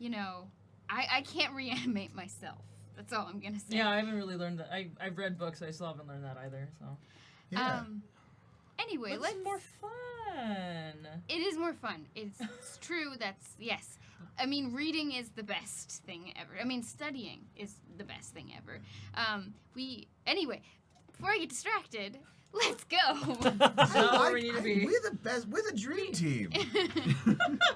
You know, I can't reanimate myself. That's all I'm gonna say. Yeah, I haven't really learned that. I've read books, I still haven't learned that either, so. Yeah. Anyway, It's let's. more fun. It is more fun. It's true. That's yes. I mean, reading is the best thing ever. I mean, studying is the best thing ever. Anyway, before I get distracted, let's go. Not where we need to be. We're the best. We're the dream team.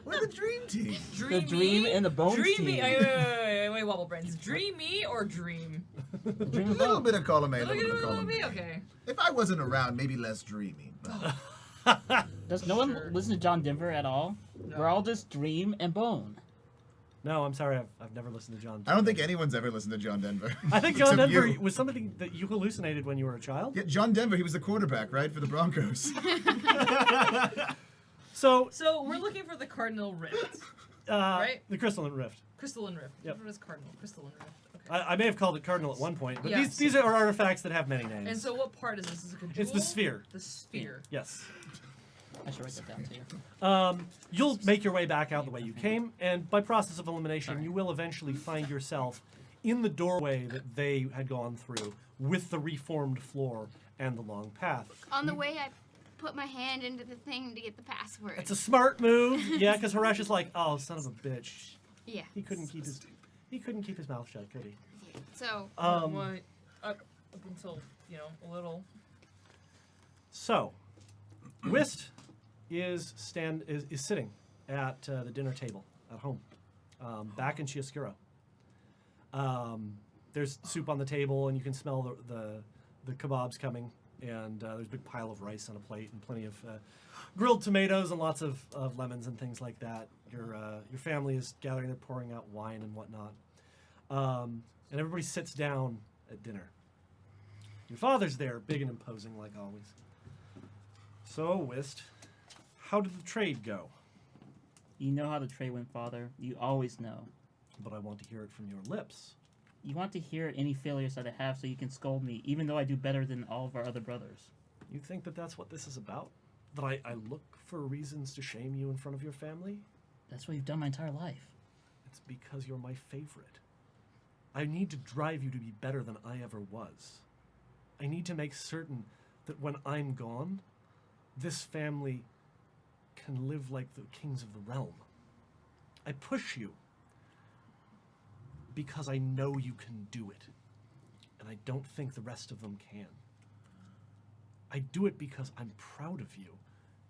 We're the dream team. The dream and the bones Dreamy. team. Wait, wobble brains. Dreamy or dream? The A dream of little bones. bit of column A, a Look little bit of at column me. B. Okay. If I wasn't around, maybe less dreamy. But Does no one Sure. listen to John Denver at all? No. We're all just dream and bone. No, I'm sorry, I've never listened to John. I don't think anyone's ever listened to John Denver. I think John Except Denver you. was something that you hallucinated when you were a child. Yeah, John Denver, he was the quarterback, right, for the Broncos. So, So we're looking for the Cardinal Rift. right? The Crystalline Rift. Crystalline Rift. Yep. What is Cardinal? Crystalline Rift. Okay. I may have called it Cardinal at one point, but Yes. these are artifacts that have many names. And so what part is this? Is it a jewel? It's the sphere. The sphere. Yes. I should write that down too. You'll make your way back out the way you came, and by process of elimination, you will eventually find yourself in the doorway that they had gone through, with the reformed floor and the long path. On the way, I put my hand into the thing to get the password. It's a smart move, yeah, because Haresh is like, oh, son of a bitch. Yeah. He couldn't keep his mouth shut, could he? So, What? Up until, a little. So, Whist is sitting at the dinner table at home, back in Chiaroscuro. There's soup on the table, and you can smell the kebabs coming. And there's a big pile of rice on a plate, and plenty of grilled tomatoes, and lots of lemons and things like that. Your family is gathering; they're pouring out wine and whatnot. And everybody sits down at dinner. Your father's there, big and imposing like always. So, Whist, how did the trade go? You know how the trade went, Father. You always know. But I want to hear it from your lips. You want to hear any failures that I have so you can scold me, even though I do better than all of our other brothers. You think that that's what this is about? That I look for reasons to shame you in front of your family? That's what you've done my entire life. It's because you're my favorite. I need to drive you to be better than I ever was. I need to make certain that when I'm gone, this family can live like the kings of the realm. I push you because I know you can do it, and I don't think the rest of them can. I do it because I'm proud of you,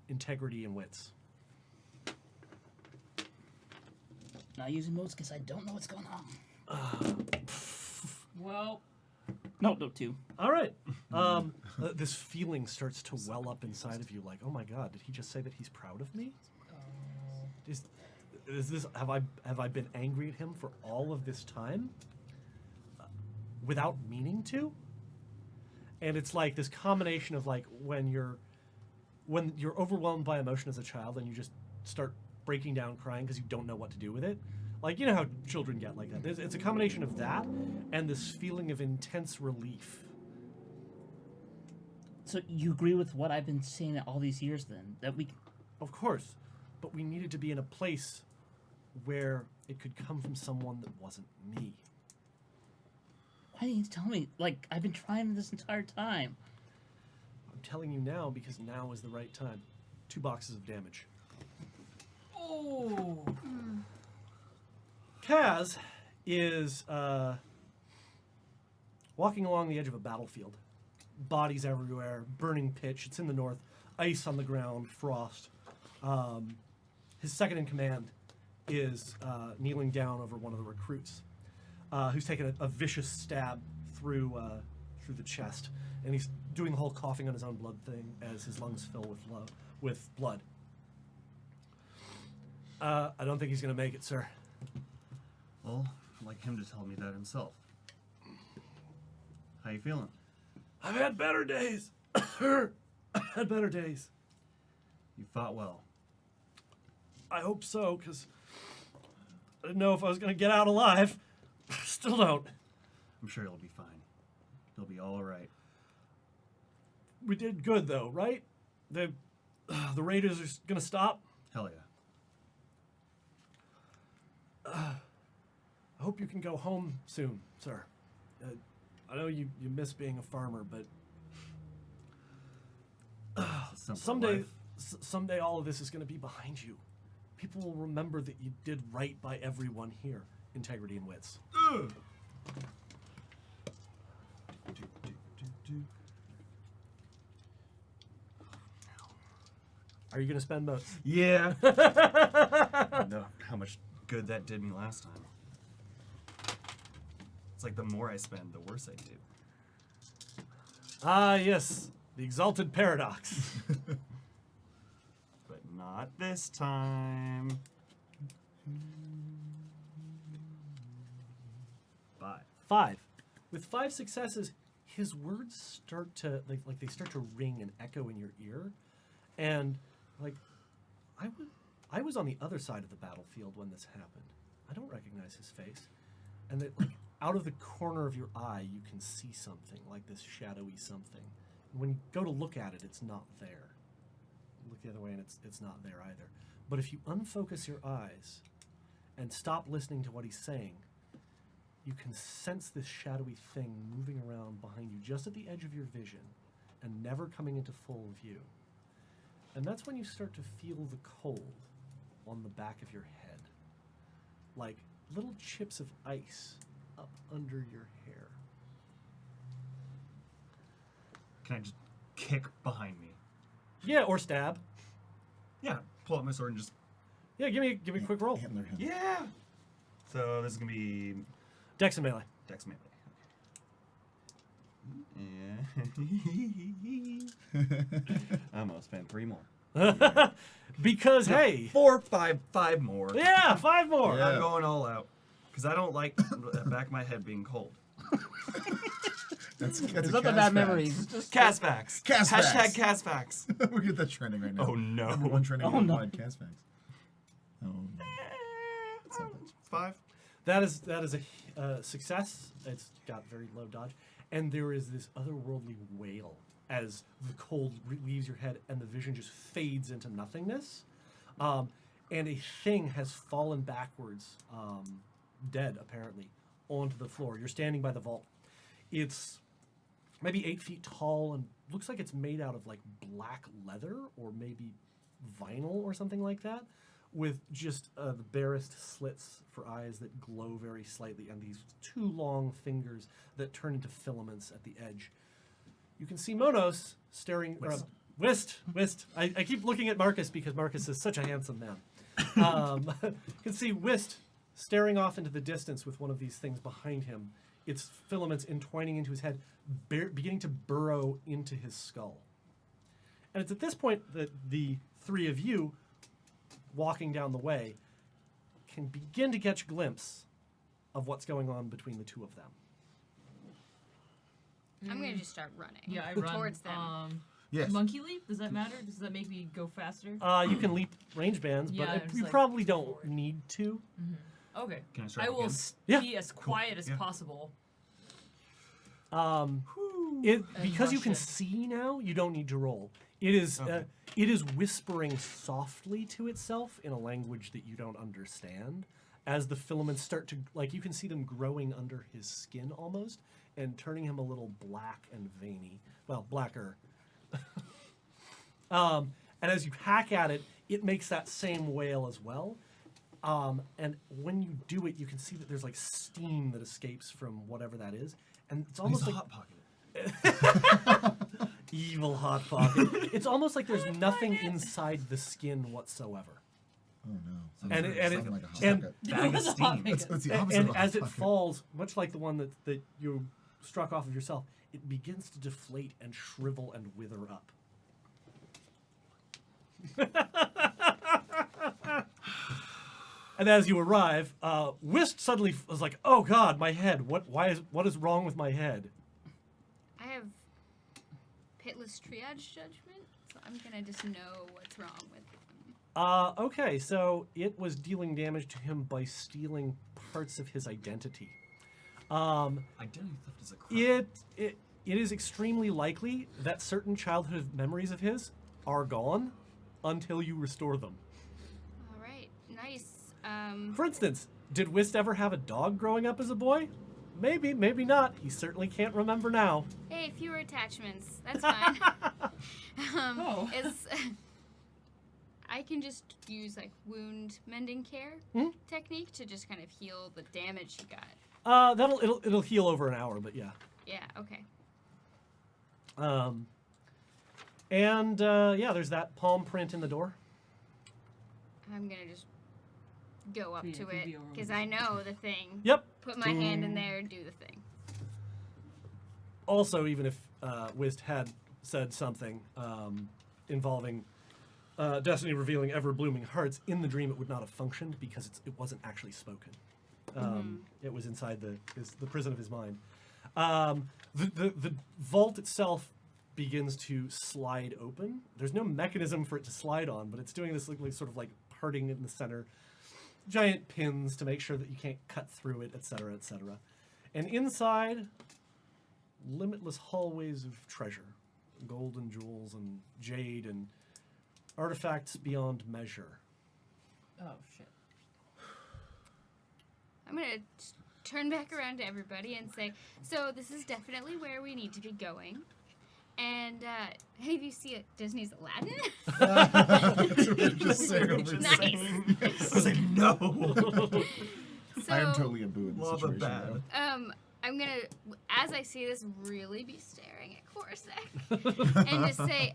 integrity and wits. Not using modes because I don't know what's going on. Well, No, two. All right. This feeling starts to well up inside of you, like, oh my God, did he just say that he's proud of me? Is this have I been angry at him for all of this time without meaning to? And it's like this combination of like when you're overwhelmed by emotion as a child and you just start breaking down crying because you don't know what to do with it. Like, you know how children get like that. It's a combination of that and this feeling of intense relief. So you agree with what I've been saying all these years then? That we... Of course, but we needed to be in a place where it could come from someone that wasn't me. Why didn't you tell me? Like, I've been trying this entire time. I'm telling you now because now is the right time. 2 boxes of damage. oh, Kaz is walking along the edge of a battlefield. Bodies everywhere, burning pitch. It's in the north. Ice on the ground, frost. His second in command is kneeling down over one of the recruits, who's taken a vicious stab through the chest, and he's doing the whole coughing on his own blood thing as his lungs fill with blood. I don't think he's going to make it, sir. Well, I'd like him to tell me that himself. How you feeling? I've had better days. I've had better days. You fought well. I hope so, because I didn't know if I was going to get out alive. Still don't. I'm sure you'll be fine. You'll be all right. We did good, though, right? The raiders are going to stop. Hell yeah. I hope you can go home soon, sir. I know you miss being a farmer, but It's a simple someday, life. someday all of this is going to be behind you. People will remember that you did right by everyone here. Integrity and wits. Are you going to spend most? Yeah. No, how much good that did me last time. It's like the more I spend, the worse I do. Ah, yes. The exalted paradox. But not this time. 5. 5. With 5 successes, his words start to like they start to ring and echo in your ear, and like I was on the other side of the battlefield when this happened. I don't recognize his face, and that like out of the corner of your eye you can see something like this shadowy something. And when you go to look at it, it's not there. You look the other way, and it's not there either. But if you unfocus your eyes and stop listening to what he's saying, you can sense this shadowy thing moving around behind you just at the edge of your vision and never coming into full view. And that's when you start to feel the cold on the back of your head, like little chips of ice up under your hair. Can I just kick behind me? Yeah, or stab. Yeah, pull out my sword and just... Yeah, give me a quick roll. Antler him. Yeah! So this is going to be Dex and melee. Dex melee. Yeah. I'm going to spend 3 more. Because hey, 4, 5 more. yeah, 5 more. Yeah. I'm going all out. Because I don't like the back of my head being cold. That's It's a not the Cas bad fact. memories. It's just Casfax. Casfax. Hashtag Casfax. We'll get that trending right now. Oh, no. Number 1 trending Oh, no. worldwide, Casfax. Oh, no. That's not much. 5. That is a success. It's got very low dodge, and there is this otherworldly wail as the cold leaves your head and the vision just fades into nothingness, and a thing has fallen backwards, dead apparently, onto the floor. You're standing by the vault. It's maybe 8 feet tall and looks like it's made out of like black leather or maybe vinyl or something like that, with just the barest slits for eyes that glow very slightly and these 2 long fingers that turn into filaments at the edge. You can see Monos staring. Whist. I keep looking at Marcus because Marcus is such a handsome man. You can see Whist staring off into the distance with one of these things behind him. Its filaments entwining into his head, beginning to burrow into his skull. And it's at this point that the 3 of you, walking down the way, can begin to catch a glimpse of what's going on between the 2 of them. I'm gonna just start running. Yeah, I run towards them. Yes. Monkey leap? Does that matter? Does that make me go faster? You can leap range bands, but Yeah, it's you like probably don't forward. need to. Okay. Can I strike I will again? Yeah. be as quiet as Yeah. possible. Because you can Russian. see now, you don't need to roll. It is Okay. it is whispering softly to itself in a language that you don't understand. As the filaments start to, like, you can see them growing under his skin almost and turning him a little black and veiny. Well, blacker. And as you hack at it, it makes that same wail as well. And when you do it, you can see that there's like steam that escapes from whatever that is, and it's Almost almost a like hot pocket. evil hot pocket. It's almost like there's nothing inside the skin whatsoever. Oh no. And it- and it- Something like a hot and- pocket. Bag of steam. That's the opposite And of a as hot it pocket. falls, much like the one that you struck off of yourself, it begins to deflate and shrivel and wither up. And as you arrive, Whist suddenly was like, "Oh God, my head! What is wrong with my head?" I have pitless triage judgment, so I'm gonna just know what's wrong with him. Okay, so it was dealing damage to him by stealing parts of his identity. Identity theft is a crime. It is extremely likely that certain childhood memories of his are gone until you restore them. All right, nice. For instance, did Whist ever have a dog growing up as a boy? Maybe, maybe not. He certainly can't remember now. Hey, fewer attachments. That's fine. Oh. I can just use like wound mending care Hmm? technique to just kind of heal the damage he got. It'll heal over an hour, but yeah. Yeah. Okay. Yeah, there's that palm print in the door. I'm gonna just go up Yeah, to it can it be over because with. I know the thing. Yep. Put my hand in there, do the thing. Also, even if Whist had said something involving Destiny revealing ever-blooming hearts, in the dream it would not have functioned because it wasn't actually spoken. It was inside the prison of his mind. The vault itself begins to slide open. There's no mechanism for it to slide on, but it's doing this like sort of like parting in the center. Giant pins to make sure that you can't cut through it, etc., etc. And inside, limitless hallways of treasure, gold and jewels and jade and artifacts beyond measure. Oh shit. I'm gonna turn back around to everybody and say, so this is definitely where we need to be going. And any of you see Disney's Aladdin? That's what you're just saying over Nice. saying. I was like, no. So, I am totally a boo in this Love a situation. bad. though. I'm gonna, as I see this, really be staring at Corsac and just say,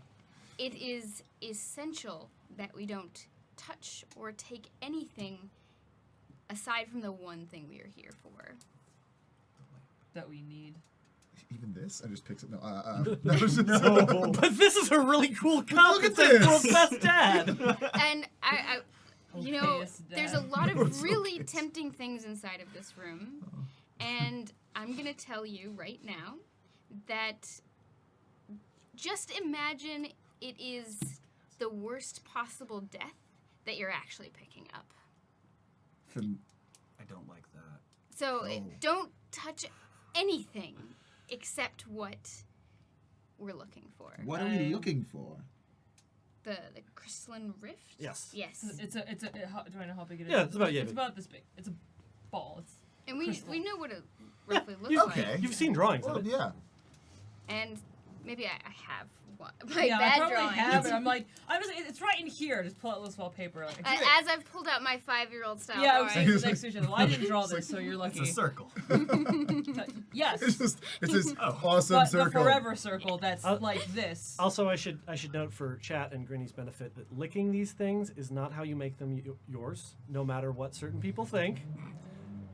it is essential that we don't touch or take anything aside from the one thing we are here for. That we need. Even this? I just picks it. No. That was just No. But this is a really cool cup. Look It at says this. World's Best Dad. And I you know, Okayest there's a dad. lot No, of it's really okayest. tempting things inside of this room. And I'm going to tell you right now that just imagine it is the worst possible death that you're actually picking up. Then I don't like that. So Oh. don't touch anything except what we're looking for. what are we looking for? The crystalline rift? Yes. Yes. It's a. Do I know how big it is? Yeah, it's about It's yay big. about this big. It's a ball. It's And we crystal. know what it roughly looks You've, like. Okay. you've seen drawings Well, of it. yeah. And maybe I have one. My yeah, I bad probably drawing. have it. I'm like, it's right in here. Just pull out a little small paper. Like, As I've pulled out my 5-year-old style yeah, I drawing. was saying it's next to each other. Well, I didn't draw It's like- this, so you're lucky. It's a circle. Yes. It's this Oh. awesome But circle. the forever circle that's Uh, like this. Also, I should note for chat and Grinny's benefit that licking these things is not how you make them yours, no matter what certain people think.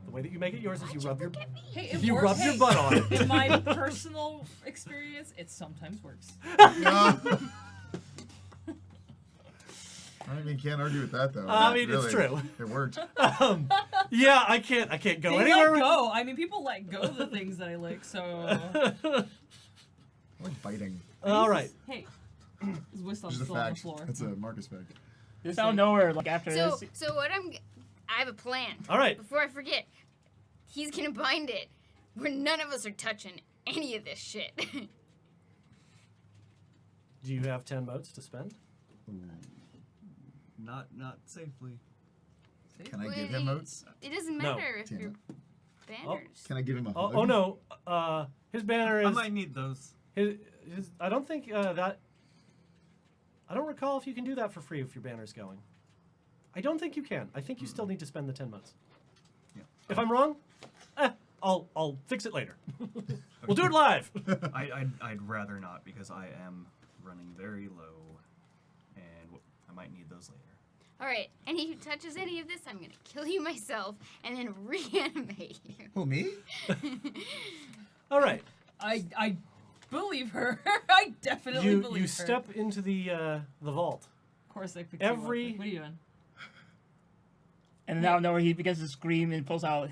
The way that you make it yours is you rub your Hey, it you works. rub your Hey, butt on it. In my personal experience, it sometimes works. No. I mean, can't argue with that though. I mean, it's Really, true. It worked. Yeah, I can't go They anywhere. let go. I mean, people let go of the things that I lick, so. I like biting. All right. Hey, is Wisdom Just a still on the fact. floor? That's a Marcus fact. Just out of nowhere, like after So, this. so what I have a plan. All right. Before I forget, he's gonna bind it where none of us are touching any of this shit. Do you have 10 motes to spend? Not safely. Can I Well, give him motes? It doesn't No. matter if Damn you're it. banners. Can I give him a Oh, hug? oh no. His banner I is might need those. his. I don't think that. I don't recall if you can do that for free if your banner's going. I don't think you can. I think you still need to spend the 10 motes. Yeah. If I'm wrong, I'll fix it later. We'll do it live. I'd rather not because I am running very low, and I might need those later. All right, any who touches any of this, I'm gonna kill you myself and then reanimate you. Who, me? All right. I believe her. I definitely believe her. You step into the vault. Of course, I picked Every- you up. What are you doing? And now nowhere he begins to scream and pulls out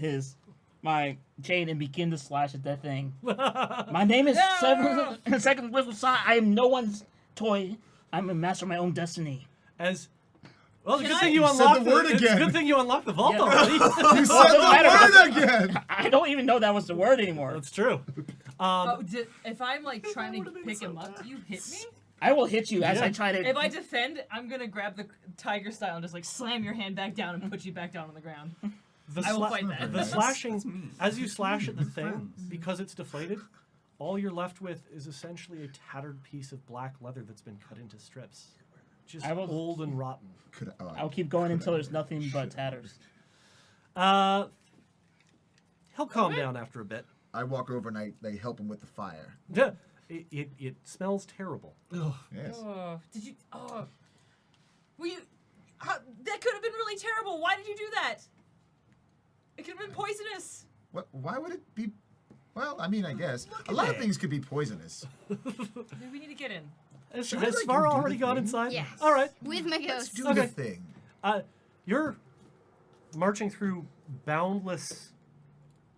my chain and begin to slash at that thing. My name is Second Whistle Sign. I am no one's toy. I'm a master of my own destiny. Well, it's a good thing You you said unlocked the word It's a again. good thing you unlocked the vault Yeah. already. You Well, said it doesn't matter. the word again! I don't even know that was the word anymore. That's true. If I'm like trying to pick him up, do you hit me? I will hit you as Yeah. I try to. If I defend, I'm gonna grab the tiger style and just like slam your hand back down and put you back down on the ground. I will fight that. The slashing, That's me. as you slash at the thing, Friends. because it's deflated, all you're left with is essentially a tattered piece of black leather that's been cut into strips. Just I will- old and rotten. I'll keep going until there's nothing but tatters. He'll calm down after a bit. I walk over and they help him with the fire. Yeah, it smells terrible. Yes. Oh, did you? Oh, were you? That could have been really terrible. Why did you do that? It could have been poisonous. What? Why would it be? Well, I mean, I guess a lot of things could be poisonous. Maybe we need to get in. Has Should we, like, Svara do already the gone thing? inside? Yes. All right. With my Let's ghost. do Okay. the thing. You're marching through boundless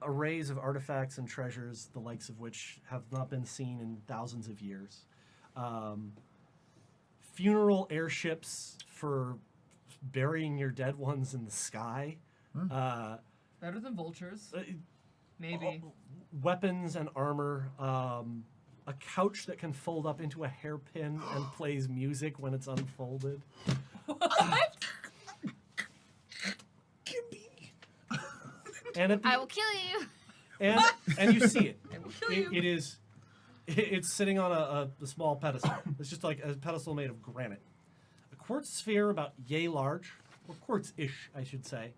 arrays of artifacts and treasures, the likes of which have not been seen in thousands of years. Funeral airships for burying your dead ones in the sky. Better than vultures, Uh, maybe. Weapons and armor. A couch that can fold up into a hairpin and plays music when it's unfolded. And at the I will kill you. and you see it. I will kill you. It's sitting on a small pedestal. It's just like a pedestal made of granite. A quartz sphere about yay large, or quartz-ish, I should say,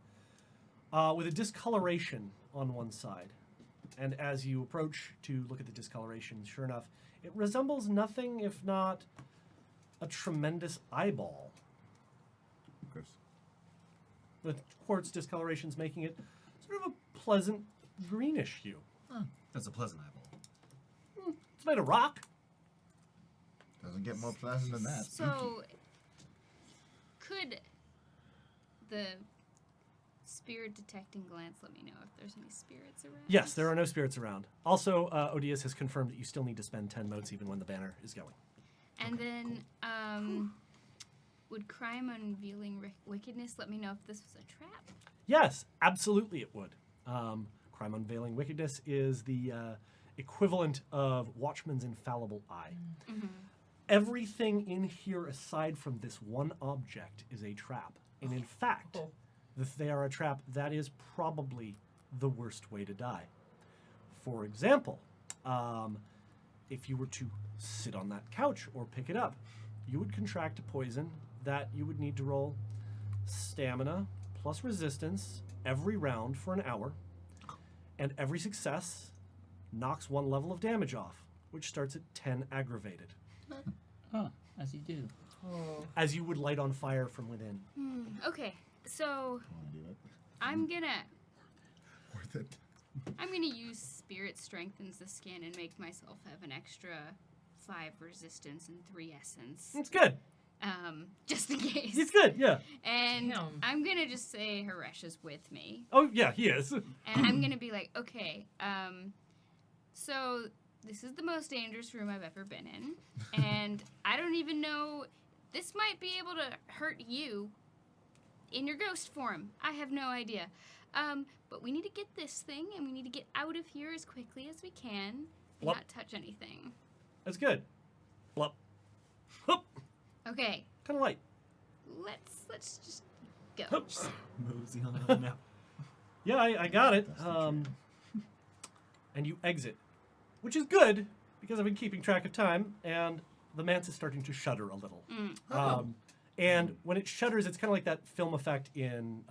with a discoloration on one side. And as you approach to look at the discoloration, sure enough, it resembles nothing if not a tremendous eyeball. Of course. The quartz discoloration's making it sort of a pleasant greenish hue. That's a pleasant eyeball. It's made of rock. Doesn't get more pleasant than that. So, could the spirit detecting glance let me know if there's any spirits around? Yes, there are no spirits around. Also, Odious has confirmed that you still need to spend 10 motes even when the banner is going. And then, would crime unveiling wickedness let me know if this was a trap? Yes, absolutely it would. Crime Unveiling Wickedness is the equivalent of Watchman's Infallible Eye. Everything in here aside from this one object is a trap. And in fact, if they are a trap, that is probably the worst way to die. For example, if you were to sit on that couch or pick it up, you would contract a poison that you would need to roll stamina plus resistance every round for an hour, and every success knocks one level of damage off, which starts at 10 aggravated, Huh, as you do. as you would light on fire from within. Okay, so Wanna do it? I'm gonna Worth it. use Spirit Strengthens the Skin and make myself have an extra 5 resistance and 3 essence. It's good. Just in case. It's good, yeah. And Damn. I'm gonna just say Haresh is with me. Oh, yeah, he is. And I'm gonna be like, okay, so this is the most dangerous room I've ever been in. And I don't even know, this might be able to hurt you in your ghost form. I have no idea. But we need to get this thing and we need to get out of here as quickly as we can and Blup. not touch anything. That's good. Blup. Hup. Okay, Kind of light. let's just go. Hup. Mosey on up now. Yeah, I got it. That's the truth. And you exit, which is good because I've been keeping track of time, and the manse is starting to shudder a little. And when it shudders, it's kind of like that film effect in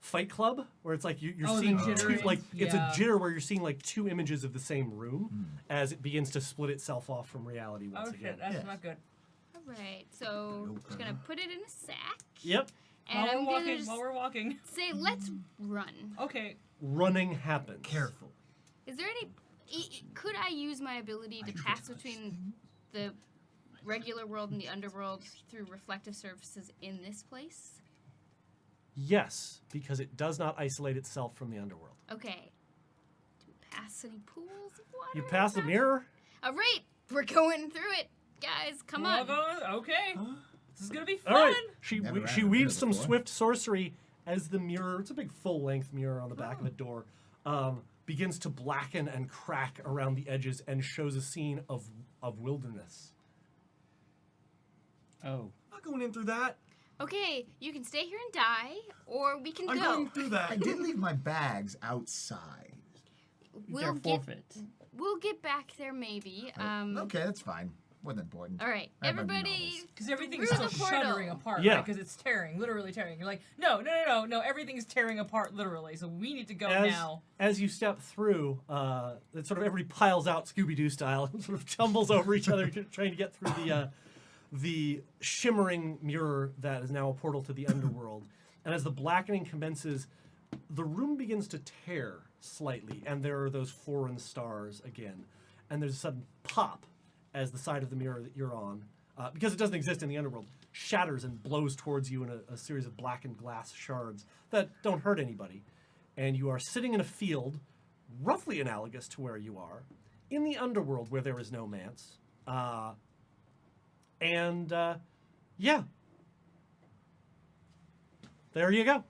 Fight Club, where it's like you're Oh, the seeing jittering. like it's Yeah. a jitter where you're seeing like two images of the same room as it begins to split itself off from reality once Oh again. shit, that's Yes. not good. All right, so just gonna put it in a sack, Yep, and While I'm we're gonna walking, just while we're walking. say, let's run. Okay. running happens. Careful. Is there any? Could I use my ability to pass between the regular world and the underworld through reflective surfaces in this place? Yes, because it does not isolate itself from the underworld. Okay. Do we pass any pools of water? You pass the around? mirror. All right, we're going through it, guys. Come We're all on. going- okay. This is gonna be fun. All right. She Never ran she a mirror weaves some before. swift sorcery as the mirror. It's a big full-length mirror on the back of a door. Begins to blacken and crack around the edges and shows a scene of wilderness. Oh. I'm not going in through that. Okay, you can stay here and die, or we can I'm go. going through that. I did leave my bags outside. They're forfeit. We'll get back there maybe. Okay, that's fine. Wasn't important. All right, I have my everybody. novels. Because everything's Through still the portal. shuddering apart, Yeah. right? Because it's tearing, literally tearing. You're like, no, everything's tearing apart, literally. So we need to go now. As you step through, it sort of everybody piles out Scooby-Doo style and sort of tumbles over each other trying to get through the shimmering mirror that is now a portal to the underworld. And as the blackening commences, the room begins to tear slightly, and there are those foreign stars again. And there's a sudden pop as the side of the mirror that you're on, because it doesn't exist in the underworld, shatters and blows towards you in a series of blackened glass shards that don't hurt anybody. And you are sitting in a field, roughly analogous to where you are, in the underworld where there is no manse. Yeah. There you go.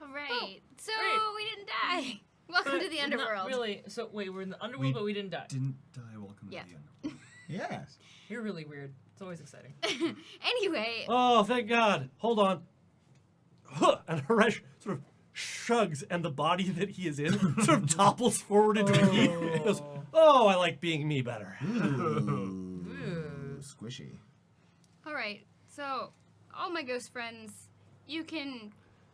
All right, so great. we didn't die. Welcome to the Not underworld. really. So wait, we're in the underworld, but we didn't die. Didn't die. Welcome Yeah. to the end. Yes. You're really weird. It's always exciting. Anyway, Oh, thank God. Hold on. Huh. And Haresh sort of shrugs, and the body that he is in sort of topples forward into the heat. He goes, oh, I like being me better. Ooh, squishy. all right. So, all my ghost friends, you can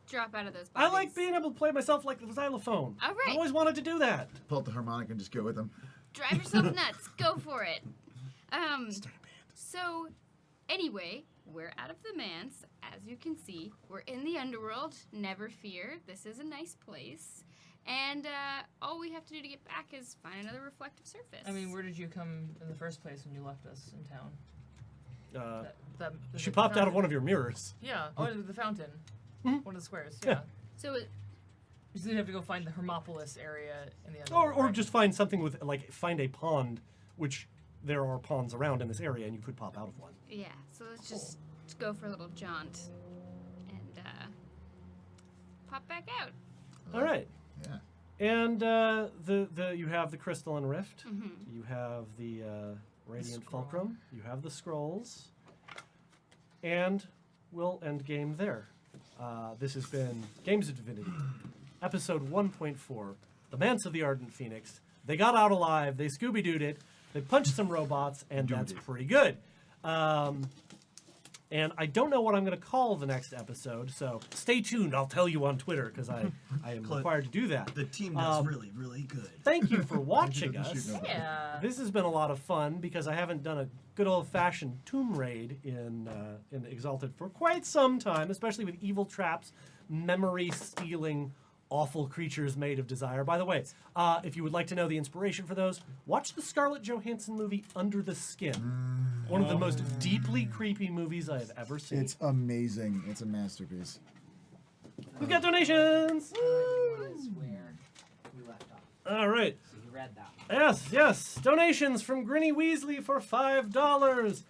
drop out of those I bodies. like being able to play myself like the xylophone. All right. I always wanted to do that. Pull out the harmonica and just go with them. Drive yourself nuts. Go for it. So, anyway, we're out of the manse. As you can see, we're in the underworld. Never fear. This is a nice place. And all we have to do to get back is find another reflective surface. I mean, where did you come in the first place when you left us in town? She popped out of one of your mirrors. Yeah. Oh, the fountain. One of the squares. Yeah. Yeah. So, You just have to go find the Hermopolis area in the underworld. Or right? just find something with, like, find a pond, which there are ponds around in this area, and you could pop out of one. yeah. So let's just go for a little jaunt and pop back out. All right. Yeah. And you have the crystalline rift. You have the radiant scroll. fulcrum. You have the scrolls. And we'll end game there. This has been Games of Divinity, episode 1.4, The Manse of the Ardent Phoenix. They got out alive. They Scooby-Dooed it. They punched some robots, and that's pretty good. And I don't know what I'm going to call the next episode, so stay tuned. I'll tell you on Twitter, because I am required to do that. The team does really, really good. Thank you for watching Shoot us. nobody. Yeah. This has been a lot of fun because I haven't done a good old-fashioned tomb raid in Exalted for quite some time, especially with evil traps, memory-stealing, awful creatures made of desire. By the way, if you would like to know the inspiration for those, watch the Scarlett Johansson movie Under the Skin. One of the most deeply creepy movies I have ever seen. It's amazing. It's a masterpiece. We've got donations! Where we left off. All right. So you read that. Yes. Donations from Grinny Weasley for $5.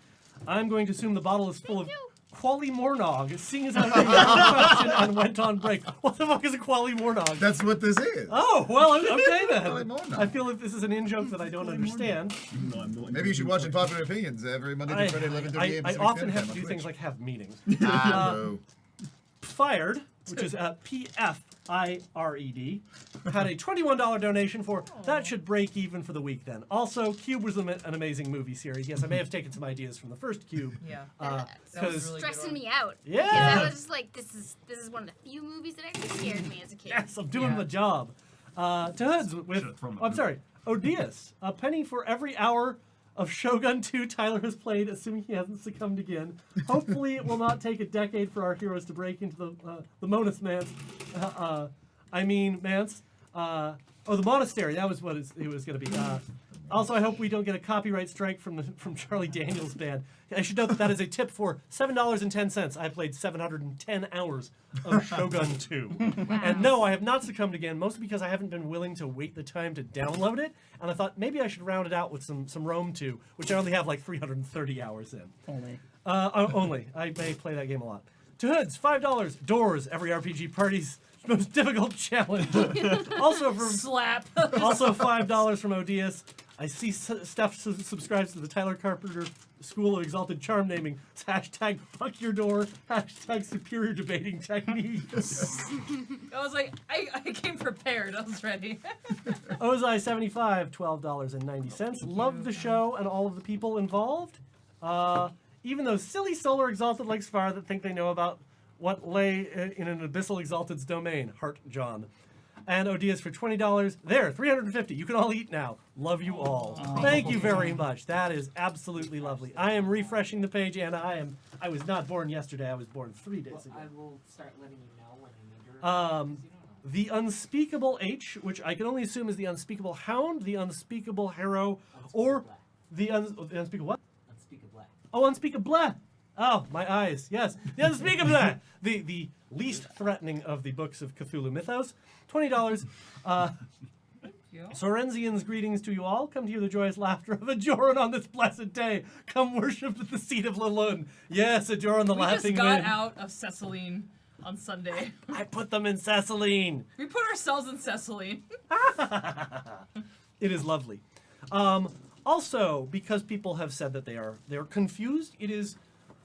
I'm going to assume the bottle is full of Quali Mornog, seeing as I made a question and went on break. What the fuck is a Quali Mornog? That's what this is. Oh, well, okay Quali then. Mornog. I feel like this is an in-joke that I don't understand. Maybe you should watch Unpopular Opinions every Monday through Friday, 11:30 a.m. I Pacific often Standard have Time to on do Twitch. things like have meetings. Ah, no. Fired, which is P-F-I-R-E-D, had a $21 donation for that should break even for the week then. Also, Cube was an amazing movie series. Yes, I may have taken some ideas from the first Cube. Yeah. That That was Because really stressing good me out. Yeah. Because I was just like, this is one of the few movies that actually scared me as a kid. yes, I'm doing Yeah. the job. To Hoods with, Should've thrown my I'm boot. sorry, Odious. A penny for every hour of Shogun 2 Tyler has played, assuming he hasn't succumbed again. Hopefully it will not take a decade for our heroes to break into the Monus Manse. Manse. The monastery. That was what it was going to be. Also, I hope we don't get a copyright strike from Charlie Daniels' band. I should note that is a tip for $7.10. I played 710 hours of Shogun 2. And no, I have not succumbed again, mostly because I haven't been willing to wait the time to download it. And I thought maybe I should round it out with some Rome 2, which I only have like 330 hours in. Only. Only. I may play that game a lot. To Hoods, $5. Doors, every RPG party's most difficult challenge. Also from Slap. also $5 from Odious. I see Steph subscribes to the Tyler Carpenter School of Exalted Charm Naming. Hashtag fuck your door. Hashtag superior debating techniques. I was like, I came prepared. I was ready. Ozai 75, $12.90. Love the show and all of the people involved. Even those silly solar exalted like Svar that think they know about what lay in an abyssal exalted's domain. Heart John. And Odious for $20. There, $350. You can all eat now. Love you all. Thank you very much. That is absolutely lovely. I am refreshing the page, and I was not born yesterday. I was born 3 days Well, ago. I will start letting you know when I need your because you don't know. The Unspeakable H, which I can only assume is the Unspeakable Hound, the Unspeakable Harrow, or the Unspeakable what? Unspeakable. Oh, Unspeakable. Oh, my eyes. Yes. The Unspeakable. the least threatening of the books of Cthulhu mythos. $20. Sorensian's greetings to you all. Come to hear the joyous laughter of Ajoran on this blessed day. Come worship at the seat of Lalun. Yes, Ajoran the We laughing just got wind. out of Ceciline on Sunday. I put them in Ceciline. We put ourselves in Ceciline. It is lovely. Also, because people have said that they're confused, it is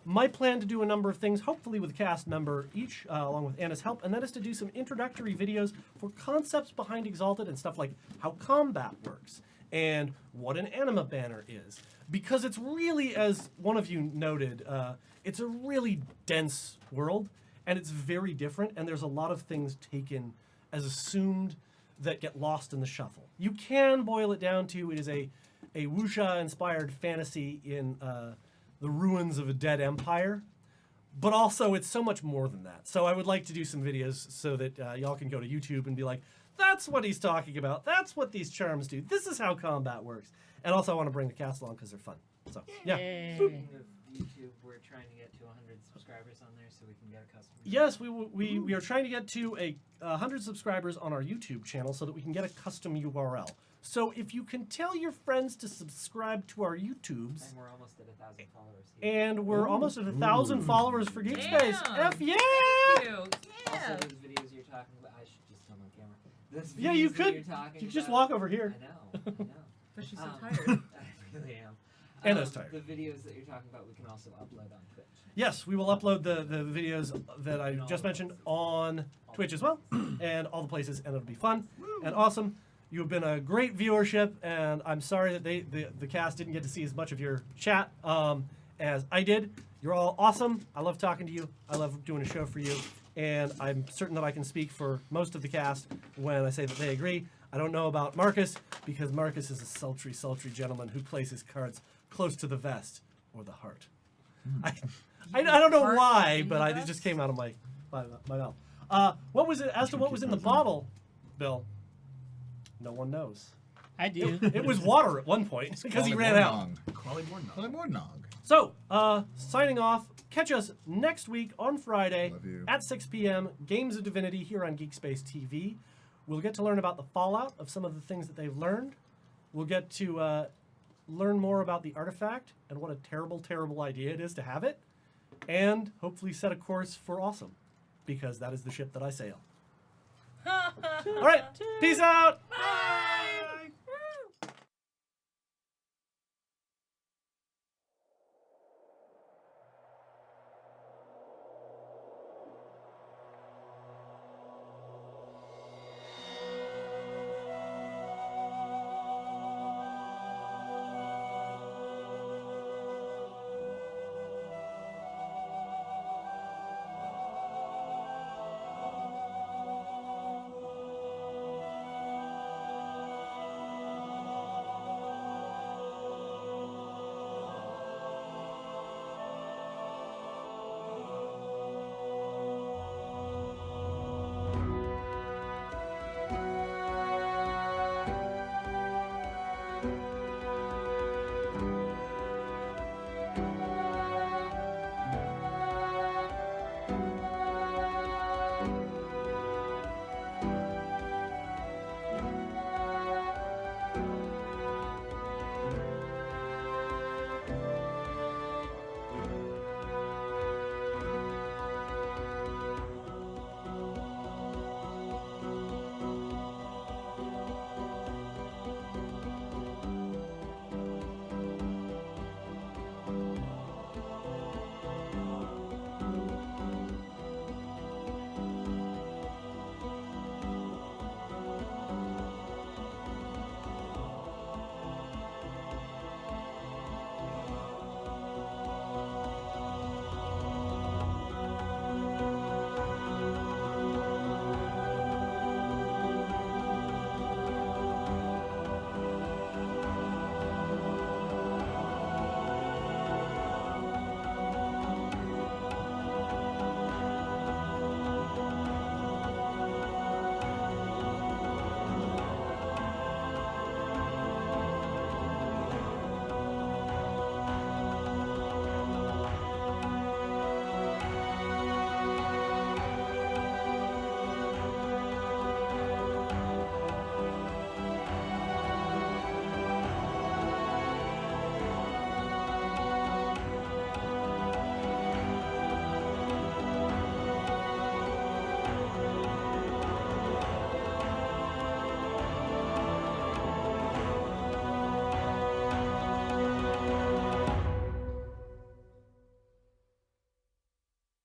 my plan to do a number of things, hopefully with a cast member each, along with Anna's help, and that is to do some introductory videos for concepts behind Exalted and stuff like how combat works and what an anima banner is. Because it's really, as one of you noted, it's a really dense world, and it's very different, and there's a lot of things taken as assumed that get lost in the shuffle. You can boil it down to it is a wuxia-inspired fantasy in the ruins of a dead empire, but also it's so much more than that. So I would like to do some videos so that y'all can go to YouTube and be like, that's what he's talking about. That's what these charms do. This is how combat works. And also I want to bring the cast along because they're fun. So, yeah. Yay. Speaking of YouTube, we're trying to get to 100 subscribers on there so we can get a custom. Yes, we are trying to get to 100 subscribers on our YouTube channel so that we can get a custom URL. So if you can tell your friends to subscribe to our YouTubes, And we're almost at 1,000 followers here. and we're almost at 1,000 followers for Geek Space. Damn. F yeah! Thank you. Also, Yeah. those videos you're talking about, I should just tell my camera. Those Yeah, you videos that could. You're talking You could just about- walk over here. I know. But she's so Um, tired. I really am. Anna's tired. The videos that you're talking about, we can also upload on Twitch. Yes, we will upload the videos that I just mentioned on Twitch as well, and all the places, and it'll be fun and awesome. You have been a great viewership, and I'm sorry that the cast didn't get to see as much of your chat as I did. You're all awesome. I love talking to you. I love doing a show for you, and I'm certain that I can speak for most of the cast when I say that they agree. I don't know about Marcus, because Marcus is a sultry, sultry gentleman who plays his cards close to the vest or the heart. I don't know Heart why, in but the it vest? just came out of my mouth. What was it? As to what was in the bottle, Bill? No one knows. I do. It was water at one point because he ran out. Quality board knob. Probably more nog. So, signing off. Catch us next week on Friday Love you. at 6 p.m. Games of Divinity here on Geek Space TV. We'll get to learn about the fallout of some of the things that they've learned. We'll get to learn more about the artifact and what a terrible, terrible idea it is to have it. And hopefully set a course for awesome, because that is the ship that I sail. All right, peace out. Bye.